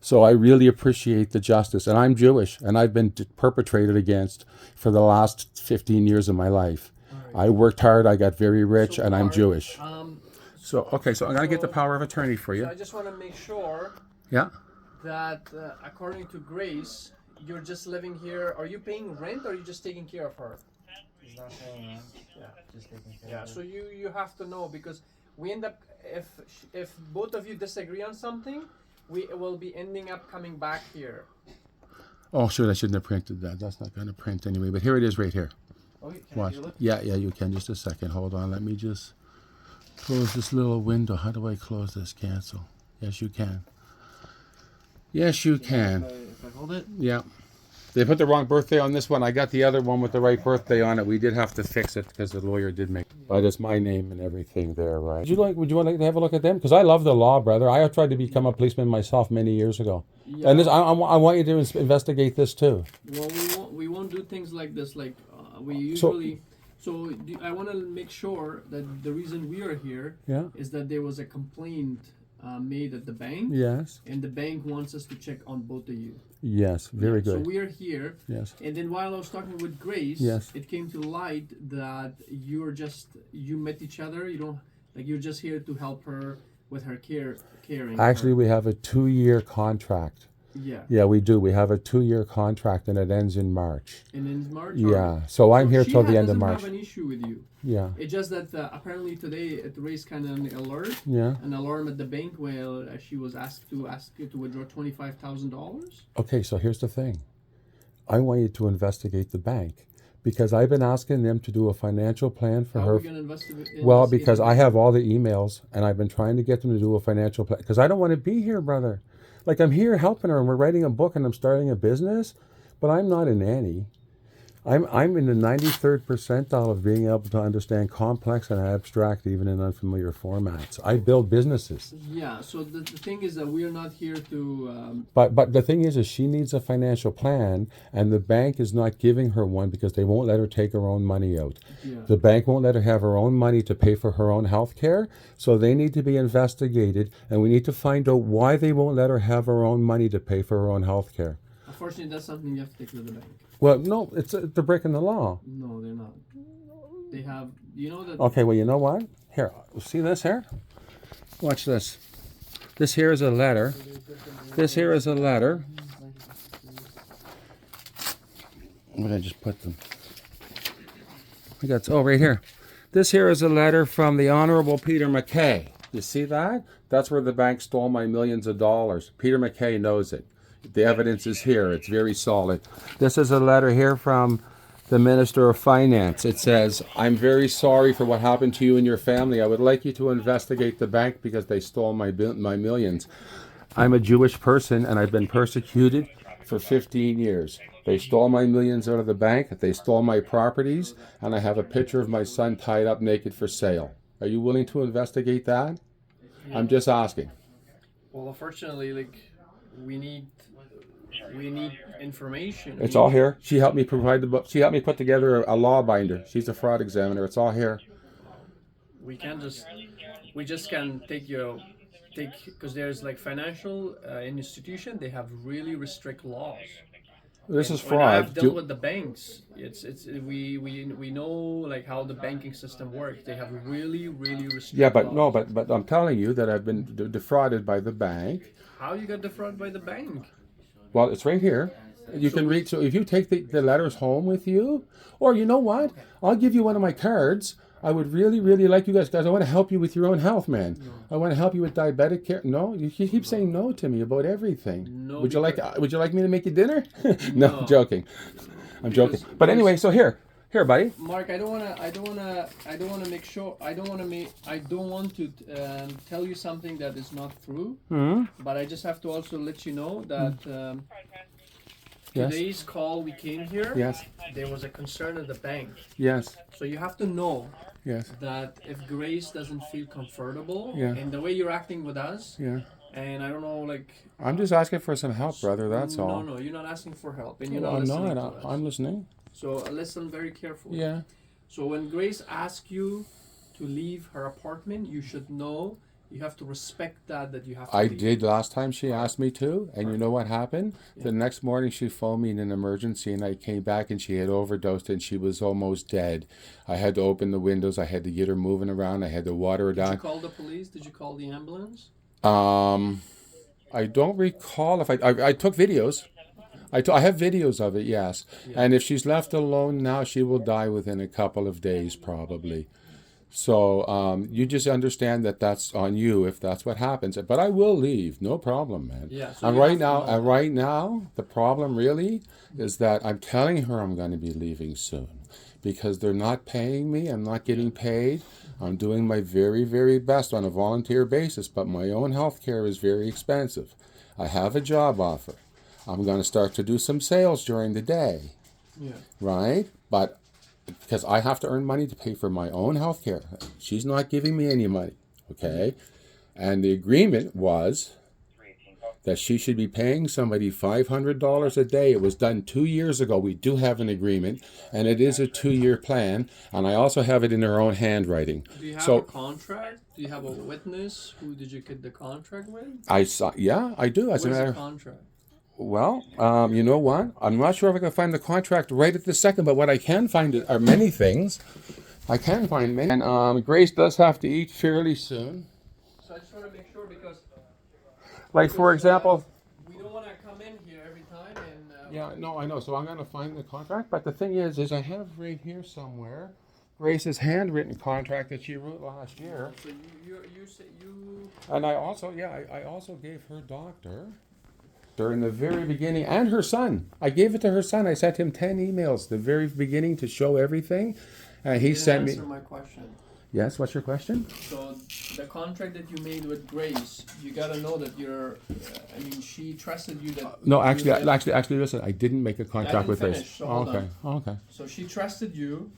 So I really appreciate the justice. And I'm Jewish, and I've been perpetrated against for the last 15 years of my life. I worked hard, I got very rich, So and I'm Mark, Jewish. So Okay, so I'm going to get the power of attorney for you. I just want to make sure Yeah? that according to Grace, you're just living here. Are you paying rent or are you just taking care of her? He's not saying that. Yeah. Just taking care Yeah. of it. So you have to know, because we end up, if both of you disagree on something, we will be ending up coming back here. Oh, sure, I shouldn't have printed that. That's not going to print anyway. But here it is right here. Oh, can I Watch. do it? Yeah, you can. Just a second. Hold on. Let me just close this little window. How do I close this? Cancel. Yes, you can. Yes, you can. If I hold it? Yeah. They put the wrong birthday on this one. I got the other one with the right birthday on it. We did have to fix it because the lawyer did make it. But it's my name and everything there, right? Would you want to have a look at them? Because I love the law, brother. I tried to become a policeman myself many years ago. Yeah. And this, I want you to investigate this too. Well, we won't do things like this. Like we usually. I want to make sure that the reason we are here Yeah. is that there was a complaint made at the bank, Yes. and the bank wants us to check on both of you. Yes. Very So good. we are here, Yes. and then while I was talking with Grace, Yes. it came to light that you met each other. You don't you're just here to help her with her caring. Actually, her. we have a 2-year contract. Yeah. Yeah, we do. We have a 2-year contract and it ends in March. And in March. Yeah. So I'm here till the end of March. She doesn't have an issue with you. Yeah. It's just that apparently today it raised kind of an alert. Yeah. An alarm at the bank where she was asked you to withdraw $25,000. Okay, so here's the thing. I want you to investigate the bank because I've been asking them to do a financial plan for How her. are we going to investigate? Well, because I have all the emails and I've been trying to get them to do a financial plan because I don't want to be here, brother. Like I'm here helping her and we're writing a book and I'm starting a business, but I'm not a nanny. I'm in the 93rd percentile of being able to understand complex and abstract even in unfamiliar formats. I build businesses. Yeah. So the thing is that we are not here to. But the thing is she needs a financial plan, and the bank is not giving her one because they won't let her take her own money out. Yeah. The bank won't let her have her own money to pay for her own health care, so they need to be investigated, and we need to find out why they won't let her have her own money to pay for her own health care. Unfortunately, that's something you have to take to the bank. Well, no, they're breaking the law. No, they're not. They have. You know that. Okay, well, you know what? Here, see this here? Watch this. This here is a letter. This here is a letter. I'm going to just put them. Right here. This here is a letter from the Honorable Peter MacKay. You see that? That's where the bank stole my millions of dollars. Peter MacKay knows it. The evidence is here. It's very solid. This is a letter here from the Minister of Finance. It says, I'm very sorry for what happened to you and your family. I would like you to investigate the bank because they stole my millions. I'm a Jewish person and I've been persecuted for 15 years. They stole my millions out of the bank. They stole my properties. And I have a picture of my son tied up naked for sale. Are you willing to investigate that? I'm just asking. Well, unfortunately, we need information. It's all here. She helped me provide the book. She helped me put together a law binder. She's a fraud examiner. It's all here. We just can take because there's financial institution. They have really strict laws. This is When fraud. I've dealt with the banks, we know how the banking system works. They have really restricted Yeah, but laws. no, but I'm telling you that I've been defrauded by the bank. How you got defrauded by the bank? Well, it's right here. You can read. So if you take the letters home with you, or you know what, I'll give you one of my cards. I would really, really like you guys. I want to help you with your own health, man. No. I want to help you with diabetic care. No, you keep saying no to me about everything. No, Would you like? because- Would you like me to make you dinner? No, No. I'm joking. I'm joking. Because- But anyway, so here, buddy. Mark, I don't want to tell you something that is not true. Hmm. But I just have to also let you know that Yes. today's call we came here. Yes. There was a concern at the bank, Yes. so you have to know Yes. that if Grace doesn't feel comfortable Yeah. in the way you're acting with us, Yeah. and I don't know, like. I'm just asking for some help, brother. That's all. No, you're not asking for help, and you're Well, not I'm listening not. to us. I'm listening. So listen very carefully. Yeah. So when Grace asks you to leave her apartment, you should know you have to respect that you have to I leave. did last time she asked me to, and you know what happened? The next morning she phoned me in an emergency, and I came back and she had overdosed and she was almost dead. I had to open the windows. I had to get her moving around. I had to water her Did you down. call the police? Did you call the ambulance? I don't recall if I took videos. I have videos of it, yes. Yeah. And if she's left alone now, she will die within a couple of days probably. So you just understand that that's on you if that's what happens. But I will leave, no problem, man. Yeah, so and you right have to now, know that. right now, the problem really is that I'm telling her I'm going to be leaving soon because they're not paying me. I'm not getting paid. I'm doing my very, very best on a volunteer basis, but my own health care is very expensive. I have a job offer. I'm going to start to do some sales during the day, Yeah. right? But because I have to earn money to pay for my own health care. She's not giving me any money, okay? And the agreement was that she should be paying somebody $500 a day. It was done 2 years ago. We do have an agreement, and it is a 2-year plan, and I also have it in her own handwriting. Do you have So a contract? Do you have a witness? Who did you get the contract with? I saw, yeah, I do. As a Where's matter the contract? Well, you know what? I'm not sure if I can find the contract right at this second, but what I can find are many things. I can find many. And Grace does have to eat fairly soon. So I just want to make sure because. Like, for example... We don't want to come in here every time and. Yeah, no, I know. So I'm going to find the contract. But the thing is I have right here somewhere Grace's handwritten contract that she wrote last year. So you say you. And I also, I also gave her doctor during the very beginning, and her son. I gave it to her son. I sent him 10 emails the very beginning to show everything. And he didn't sent me... answer my question. Yes, what's your question? So the contract that you made with Grace, you gotta know that you're. She trusted you that. No, you actually, listen. I didn't make a contract with finish, Grace. so hold Okay, okay. So she trusted you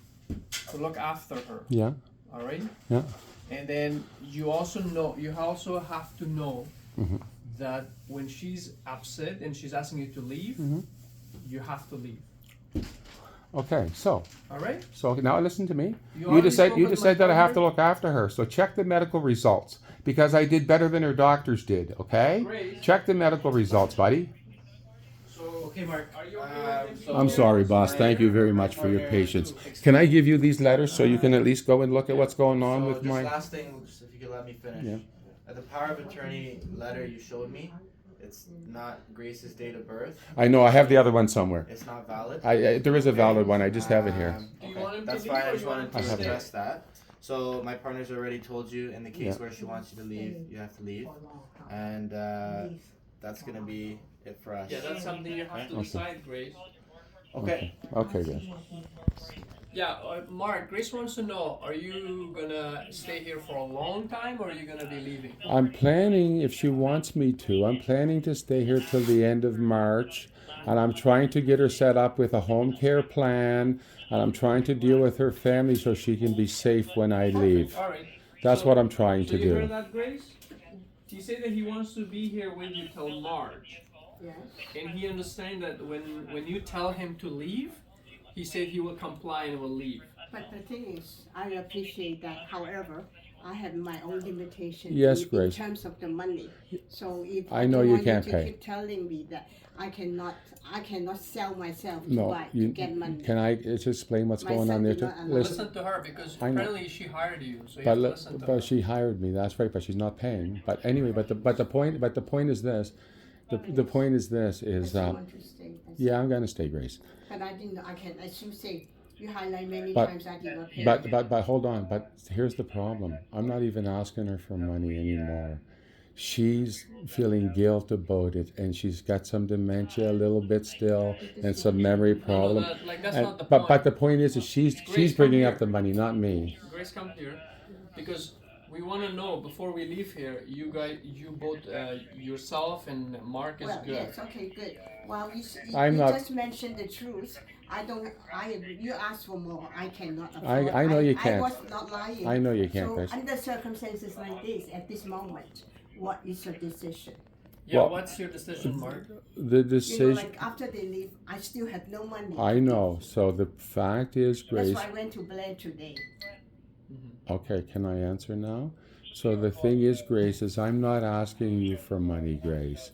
to look after her. Yeah, All right. yeah. And then you also know. You also have to know Mm-hmm. that when she's upset and she's asking you to leave, Mm-hmm. you have to leave. Okay, so All right. now listen to me. You You already just said spoke you with just my said that I have to partner? look after her. So check the medical results because I did better than her doctors did. Okay, Grace. check the medical results, buddy. So okay, Mark. Are you okay with this? so- I'm sorry, boss. Thank you very much for your patience. Can I give you these letters so you can at least go and look at what's going on So with just my? last thing, just if you could let me finish. Yeah. The power of attorney letter you showed me, it's not Grace's date of birth. I know I have the other one somewhere. It's not valid. There is a valid one. I just have it here. Do you Okay, want him to that's leave fine. or I just you want wanted him to to stay? address that. So my partner's already told you in the case Yeah. where she wants you to leave, you have to leave, and that's gonna be it for us. Yeah, that's something you have to Okay. decide, Grace. Okay. Okay, good. Yeah, Mark, Grace wants to know, are you gonna stay here for a long time or are you gonna be leaving? I'm planning, if she wants me to, I'm planning to stay here till the end of March, and I'm trying to get her set up with a home care plan, and I'm trying to deal with her family so she can be safe when I leave. All right. That's So- what I'm trying So to you heard do. that, Grace? He said that he wants to be here with you till March. Yes. And he understands that when you tell him to leave, he said he will comply and will leave. But the thing is, I appreciate that. However, I have my own limitations Yes, in Grace. terms of the money. So if I know don't you want can't to pay. keep telling me that I cannot sell myself to No, buy to you, get money. can I just explain what's My going son on there did too? not allow Listen, Listen to her because I know. apparently she hired you, so you but, have to li- listen to her. but she hired me. That's right, but she's not paying. But anyway, but the point is this: The point is this: is I want to stay. yeah, I'm gonna stay, Grace. But I didn't. I can, as you say, you highlight many But times. I did not pay. but hold on. But here's the problem. I'm not even asking her for money anymore. She's feeling guilt about it, and she's got some dementia a little bit still, and some memory problem. That's And, not the but point. the point is that she's Grace, bringing come up the money, not me. Grace, come here, because we want to know before we leave here. You guys, you both, yourself and Mark is Well, good. yes, okay, good. Well, I'm you not- just mentioned the truth. I don't. I agree. You asked for more. I cannot afford. I know you I can't. was not lying. I know you can't, So Grace. under circumstances like this, at this moment, what is your decision? Yeah, Well- what's your decision, Mark? The You know, decision. like after they leave, I still have no money. I know. So the fact is, That's Grace. why I went to Blair today. Okay, can I answer now? So the thing is, Grace, is I'm not asking you for money, Grace.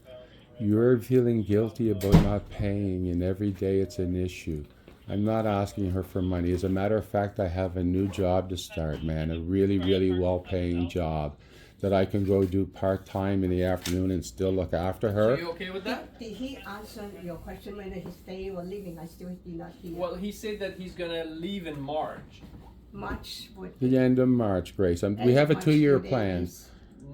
You're feeling guilty about not paying, and every day it's an issue. I'm not asking her for money. As a matter of fact, I have a new job to start, man, a really, really well-paying job that I can go do part-time in the afternoon and still look after Are her. you okay with that? Did he answer your question whether he's staying or leaving? I still did not hear. Well, he said that he's gonna leave in March. March would. The end of March, Grace. We have a March 2-year today plan. is-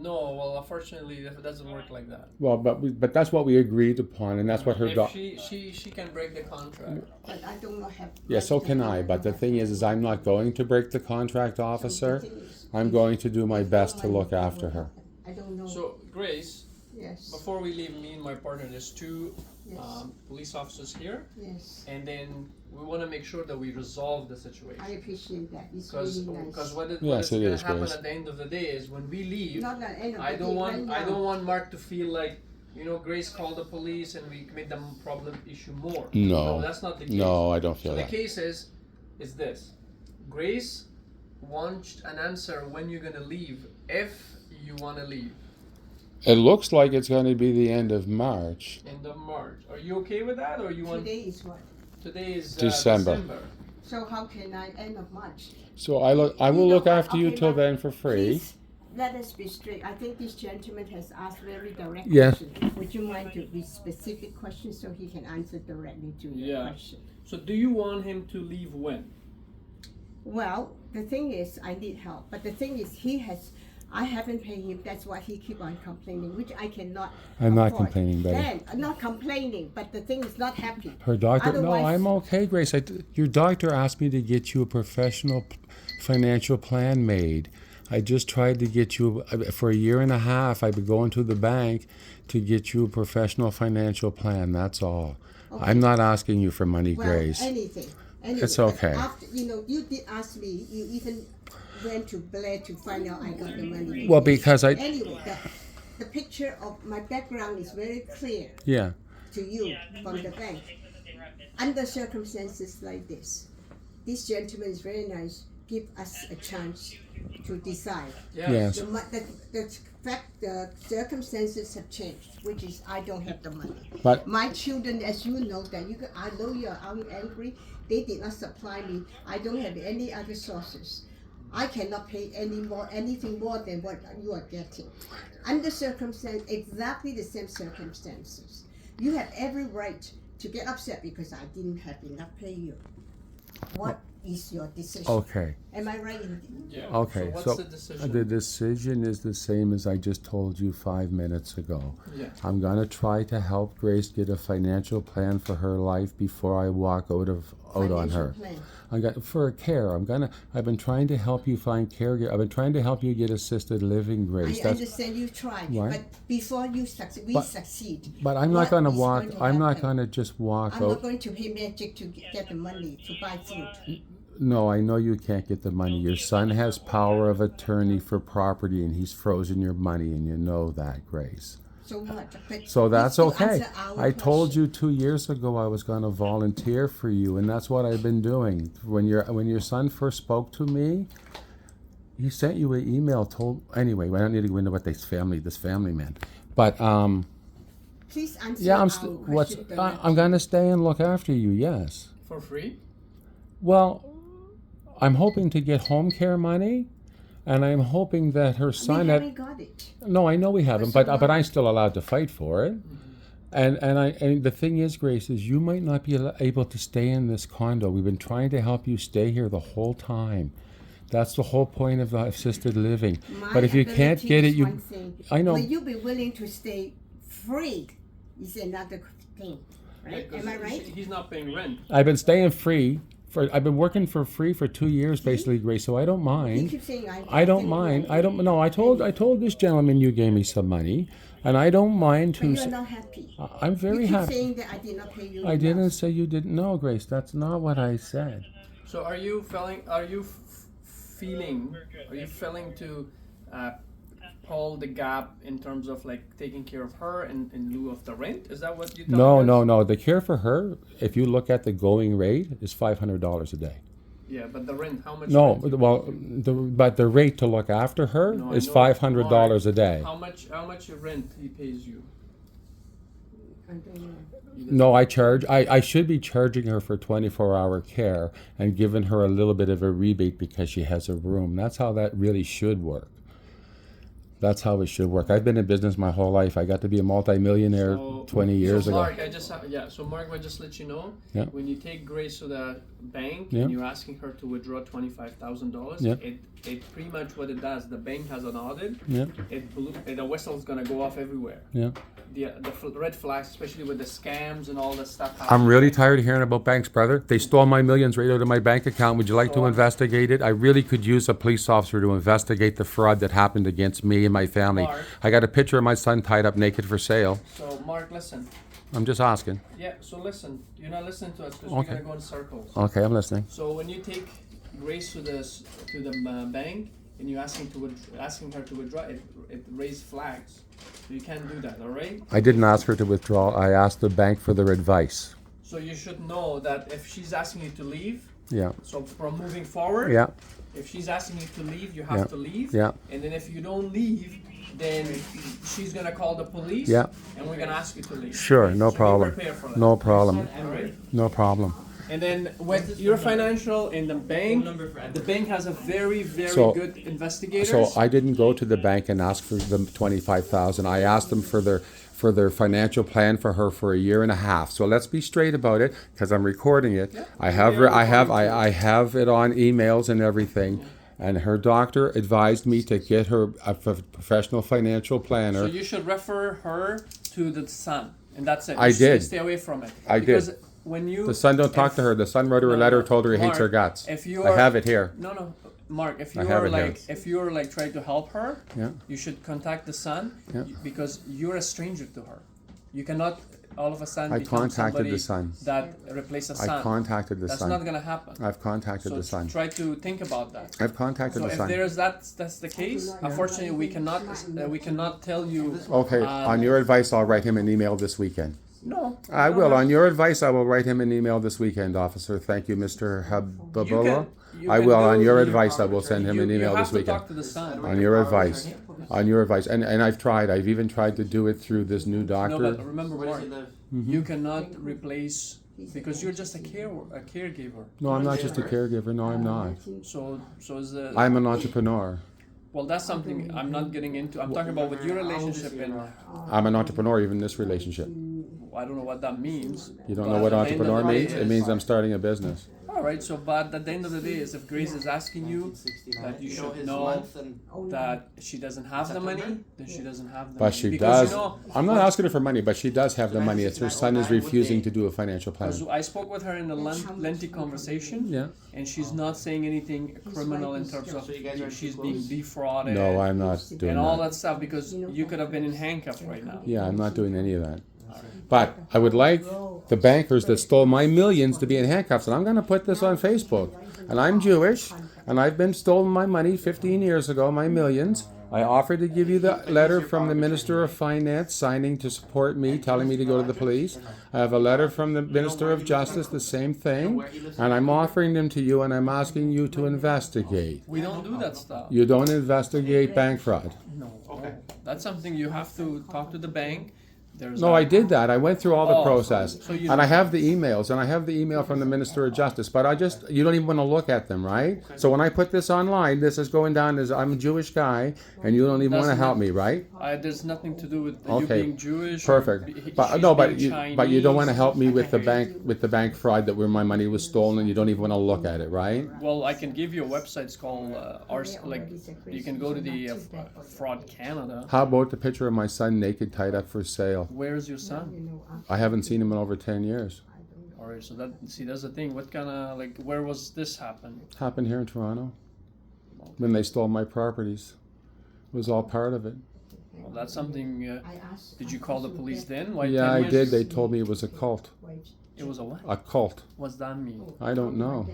No, well, unfortunately, it doesn't work like that. Well, but that's what we agreed upon, and that's what her If doc. she can break the contract. But I do not have. Yeah, so can I. But the thing is I'm not going to break the contract, officer. I'm going to do my best to look after her. I don't know. So, Grace, Yes. before we leave, me and my partner, there's two Yes. police officers here, Yes. and then we want to make sure that we resolve the situation. I appreciate that. It's Because really nice. what Yes, is it going is, to happen Grace. at the end of the day is when we leave, Not the end of I the don't day, want right I now. don't want Mark to feel like, you know, Grace called the police and we made the problem issue more. No. That's not the case. No, I don't So feel the that. case is this. Grace wants an answer when you're gonna leave, if you wanna leave. It looks like it's going to be the end of March. End of March. Are you okay with that, or you want? Today is what? Today is December. So how can I end of March? So I will You know look what? after you Okay, till but then for free. Please, let us be straight. I think this gentleman has asked very direct Yes. questions. Would you mind to be specific questions so he can answer directly to your Yeah. question? So do you want him to leave when? Well, the thing is, I need help. But the thing is, I haven't paid him. That's why he keep on complaining, which I cannot. I'm not afford. complaining, Betty. Then, I'm not complaining, but the thing is not happy. Her doctor. No, Otherwise- I'm okay, Grace. Your doctor asked me to get you a professional financial plan made. I just tried to get you for a year and a half. I've been going to the bank to get you a professional financial plan. That's all. Okay. I'm not asking you for money, Well, Grace. anything. Anyway, It's okay. After, you did ask me. You even went to Blair to find out I got the money. Well, because I Anyway, the picture of my background is very clear yeah. to you from the bank. Under circumstances like this gentleman is very nice. Give us a chance to decide. Yes. The circumstances have changed, which is I don't have the money. But My children, as you know, I know you're angry. They did not supply me. I don't have any other sources. I cannot pay anything more than what you are getting. Under exactly the same circumstances, you have every right to get upset because I didn't have enough pay you. What is your decision? okay. Am I right? Yeah. Okay, So what's so the decision? the decision is the same as I just told you 5 minutes ago. Yeah. I'm gonna try to help Grace get a financial plan for her life before I walk out on Financial her. plan. I got for care. I've been trying to help you find caregiver. I've been trying to help you get assisted living, Grace. I understand you tried, Right. but before you succeed, we But- succeed. But I'm What not gonna is walk. going to I'm not happen? gonna just walk I'm not out. going to pay magic to get the money to buy food. No, I know you can't get the money. Your son has power of attorney for property, and he's frozen your money, and you know that, Grace. So what? But So that's you okay. answer our I told question. you 2 years ago I was going to volunteer for you, and that's what I've been doing. When your son first spoke to me, he sent you an email. Anyway, I don't need to go into what this family meant, but Please answer yeah, our what's question I'm going to stay and look after you. Yes. For free? Well, I'm hoping to get home care money, and I'm hoping that her son We had. haven't got it. No, I know we haven't, So but I'm still allowed to fight for it. And the thing is, Grace, is you might not be able to stay in this condo. We've been trying to help you stay here the whole time. That's the whole point of assisted living. But if you can't ability get it, is you. one thing. I know. Will you be willing to stay free? Is another thing, right? Yeah, 'cause Am I right? He's not paying rent. I've been staying free. I've been working for free for 2 years, basically, Grace. So I don't You mind. keep saying I don't mind. I don't. No, I told this gentleman you gave me some money, and I don't mind But to. you're not happy. I'm very you keep happy. saying that I did not pay you. I enough. didn't say you didn't know, Grace. That's not what I said. So are you feeling to pull the gap in terms of like taking care of her in lieu of the rent? Is that what you telling us? No. The care for her, if you look at the going rate, is $500 a day. Yeah, but the rent, how much? No, rent? well, but the rate to look after her No, I is know. $500 a day. How much rent he pays you? I don't know. No, I should be charging her for 24-hour care and giving her a little bit of a rebate because she has a room. That's how that really should work. That's how it should work. I've been in business my whole life. I got to be a multimillionaire 20 years ago. Mark, so Mark, I just let you know, Yeah. when you take Grace to the bank Yeah. and you're asking her to withdraw $25,000, Yeah. it pretty much what it does. The bank has an audit. Yeah, The whistle's gonna go off everywhere. yeah. The red flags, especially with the scams and all that stuff. I'm really tired of hearing about banks, brother. They stole my millions right out of my bank account. Would you like to investigate it? I really could use a police officer to investigate the fraud that happened against me and my family. Mark. I got a picture of my son tied up naked for sale. So Mark, listen. I'm just asking. Yeah. So listen. You're not listening to us because Okay. we're gonna go in circles. Okay, I'm listening. So when you take Grace to the bank and you're asking her to withdraw, it raises flags. So you can't do that. All right. I didn't ask her to withdraw. I asked the bank for their advice. So you should know that if she's asking you to leave, Yeah, so from moving forward, yeah, if she's asking you to leave, you have Yeah. to leave. yeah. And then if you don't leave, then she's gonna call the police. Yeah. And we're gonna ask you to leave. Sure, no So be problem. prepared for that. No problem. All right. No problem. And then with your financial in the bank has a very, very So- good investigators. So I didn't go to the bank and ask for them 25,000. I asked them for their financial plan for her for a year and a half. So let's be straight about it, because I'm recording it. Yeah. I have I have it on emails and everything. And her doctor advised me to get her a professional financial So planner. you should refer her to the son, and that's it. I You should did. Stay away from it. I did. Because when you The son don't talk to her. The son wrote her a letter, told her he hates her Mark, guts. If you I are, have it here. No, Mark. If I you have are it here. like, if you're like trying to help her, Yeah. you should contact the son Yeah. because you're a stranger to her. You cannot all of a sudden I become contacted somebody the son. that replaces a I son. contacted the That's son. not gonna happen. I've contacted So the son. try to think about that. I've contacted So the if son. that's the case, unfortunately we cannot tell you. Okay, on your advice, I'll write him an email this weekend. No. I you will. don't On your advice, I will write him an email this weekend, officer. Thank you, Mr. Hababolo. you I can will. On do- your you- advice, I will send him an you email have this to weekend. talk to the son. On your advice. On your advice. And I've tried. I've even tried to do it through this new No, doctor. but remember, Mark, you cannot replace because you're just a caregiver. No, I'm not just a caregiver. No, I'm not. So is the I'm an entrepreneur. well, that's something I'm not getting into. I'm talking about with your relationship, and I'm an entrepreneur, even in this relationship. I don't know what that means. You don't but know what at the end of entrepreneur the day means? It is- means I'm starting a business. All right. So, but at the end of the day, is if Grace is asking you that you should know that she doesn't have the money, then she doesn't have the money. But she Because, does. You know, I'm not asking her for money, but she does have the money. It's her son is refusing to do a financial plan. because I spoke with her in a lengthy conversation, Yeah. and she's not saying anything criminal in terms of she's being defrauded. No, I'm not doing and all that. that stuff because you could have been in handcuffs right now. Yeah, I'm not doing any of that. But I would like the bankers that stole my millions to be in handcuffs. And I'm going to put this on Facebook. And I'm Jewish, and I've been stolen my money 15 years ago, my millions. I offered to give you the letter from the Minister of Finance signing to support me, telling me to go to the police. I have a letter from the Minister of Justice, the same thing. And I'm offering them to you, and I'm asking you to investigate. We don't do that stuff. You don't investigate bank fraud. No. That's something you have to talk to the bank. There's No, a- I did that. I went through all the Oh, process. so you- And I have the emails, and I have the email from the Minister of Justice, but you don't even want to look at them, right? So when I put this online, this is going down as I'm a Jewish guy, and you don't even want to Doesn't help it- me, right? There's nothing to do with you Okay, being Jewish. or Perfect. she's But no, being but you don't want to Chinese. help me with the bank fraud that where my money was stolen, and you don't even want to look at it, right? Well, I can give you a website. It's called you can go to the Fraud Canada. How about the picture of my son naked, tied up for sale? Where's your son? I haven't seen him in over 10 years. All right, so that's the thing. What kind of where was this happen? Happened here in Toronto when they stole my properties. It was all part of it. Well, that's something. Did you call the police then? Why Yeah, 10 I years? did. They told me it was a cult. It was a what? A cult. What's that mean? I don't know.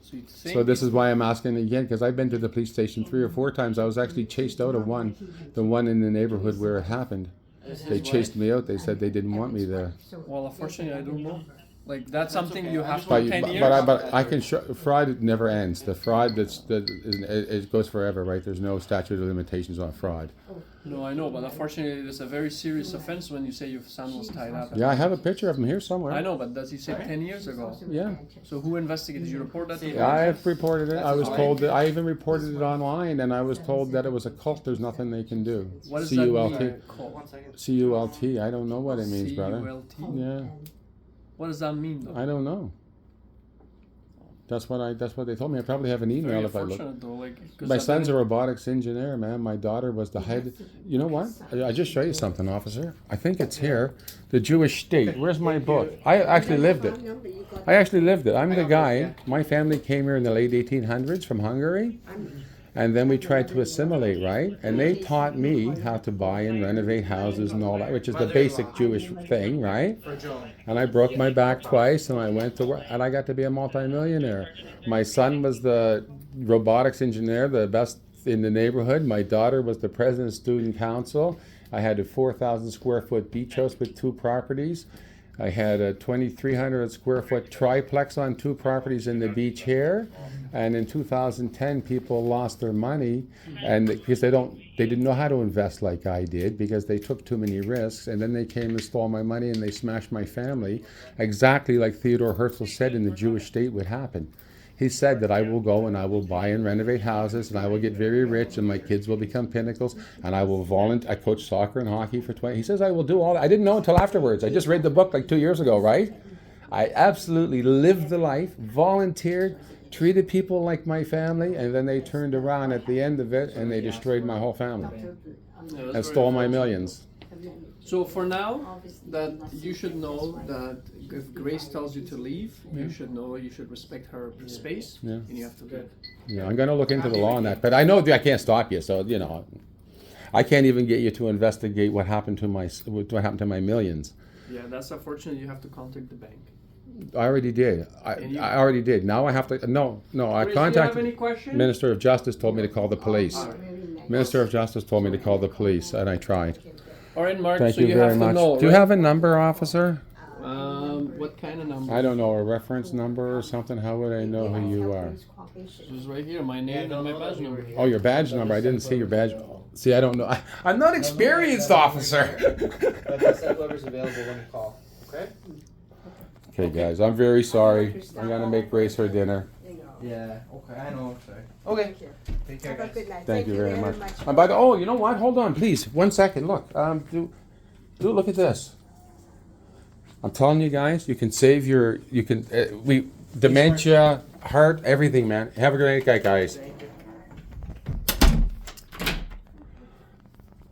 So you think So this is why I'm asking again, because I've been to the police station 3 or 4 times. I was actually chased out of the one in the neighborhood where it happened. They chased me out. They said they didn't want me there. Well, unfortunately, I don't know. That's something you have to But do 10 years. but I can show fraud never ends. The fraud it goes forever, right? There's no statute of limitations on fraud. No, I know, but unfortunately, it's a very serious offense when you say your son was tied up. Yeah, I have a picture of him here somewhere. I know, but does he say 10 years ago? Yeah. So who investigated? Did you report that to the Yeah, I police? have reported it. I was told that I even reported it online, and I was told that it was a cult. There's nothing they can do. What does that mean? One second. CULT. I don't know what it means, brother. CULT? Yeah, What does that mean, though? I don't know. That's what they told me. I probably have an Very email if I look. unfortunate, though. 'Cause My I've son's a been- robotics engineer, man. My daughter was the head. You know what? I just show you something, officer. I think it's here. The Jewish state. Where's my book? I actually lived it. I actually lived it. I'm the guy. My family came here in the late 1800s from Hungary. And then we tried to assimilate, right? And they taught me how to buy and renovate houses and all that, which is the basic Jewish thing, right? For Joan. And I broke my back twice, and I went to work, and I got to be a multimillionaire. My son was the robotics engineer, the best in the neighborhood. My daughter was the president of student council. I had a 4,000 square foot beach house with 2 properties. I had a 2,300 square foot triplex on 2 properties in the beach here. And in 2010, people lost their money, and because they didn't know how to invest like I did, because they took too many risks. And then they came and stole my money, and they smashed my family, exactly like Theodore Herzl said in the Jewish state would happen. He said that I will go and I will buy and renovate houses, and I will get very rich, and my kids will become pinnacles, and I will volunteer. I coach soccer and hockey for 20. He says I will do all that. I didn't know until afterwards. I just read the book like 2 years ago, right? I absolutely lived the life, volunteered, treated people like my family, and then they turned around at the end of it and they destroyed my whole family Yeah, that's and very stole my unfortunate. millions. So for now, that you should know that if Grace tells you to leave, you should know you should respect her space, Yeah. and you have to leave. Yeah, I'm going to look into the law on that, but I know I can't stop you. So I can't even get you to investigate what happened to my millions. Yeah, that's unfortunate. You have to contact the bank. I already did. I already did. Now I have to. No. I Grace, do you have any contacted. questions? Minister of Justice told me to call the police. All right. Minister of Justice told me to call the police, and I tried. All right, Mark. Thank so you you very have much. to know. Do you right? have a number, officer? What kind of number? I don't know, a reference number or something. How would I know who you are? This is right here. My name and my badge number. Oh, your badge number. I didn't see your badge. See, I don't know. I'm not experienced, officer. But just send whoever's available when you call. Okay? Okay, guys, I'm very sorry. I'm gonna make Grace her dinner. Yeah. Okay. I know. Sorry. Okay. Take care, Have a guys. good night. Thank you very much. And by the you know what? Hold on, please. 1 second. Look. Look at this. I'm telling you guys, you can save your dementia, heart, everything, man. Have a great night, guys. Thank you.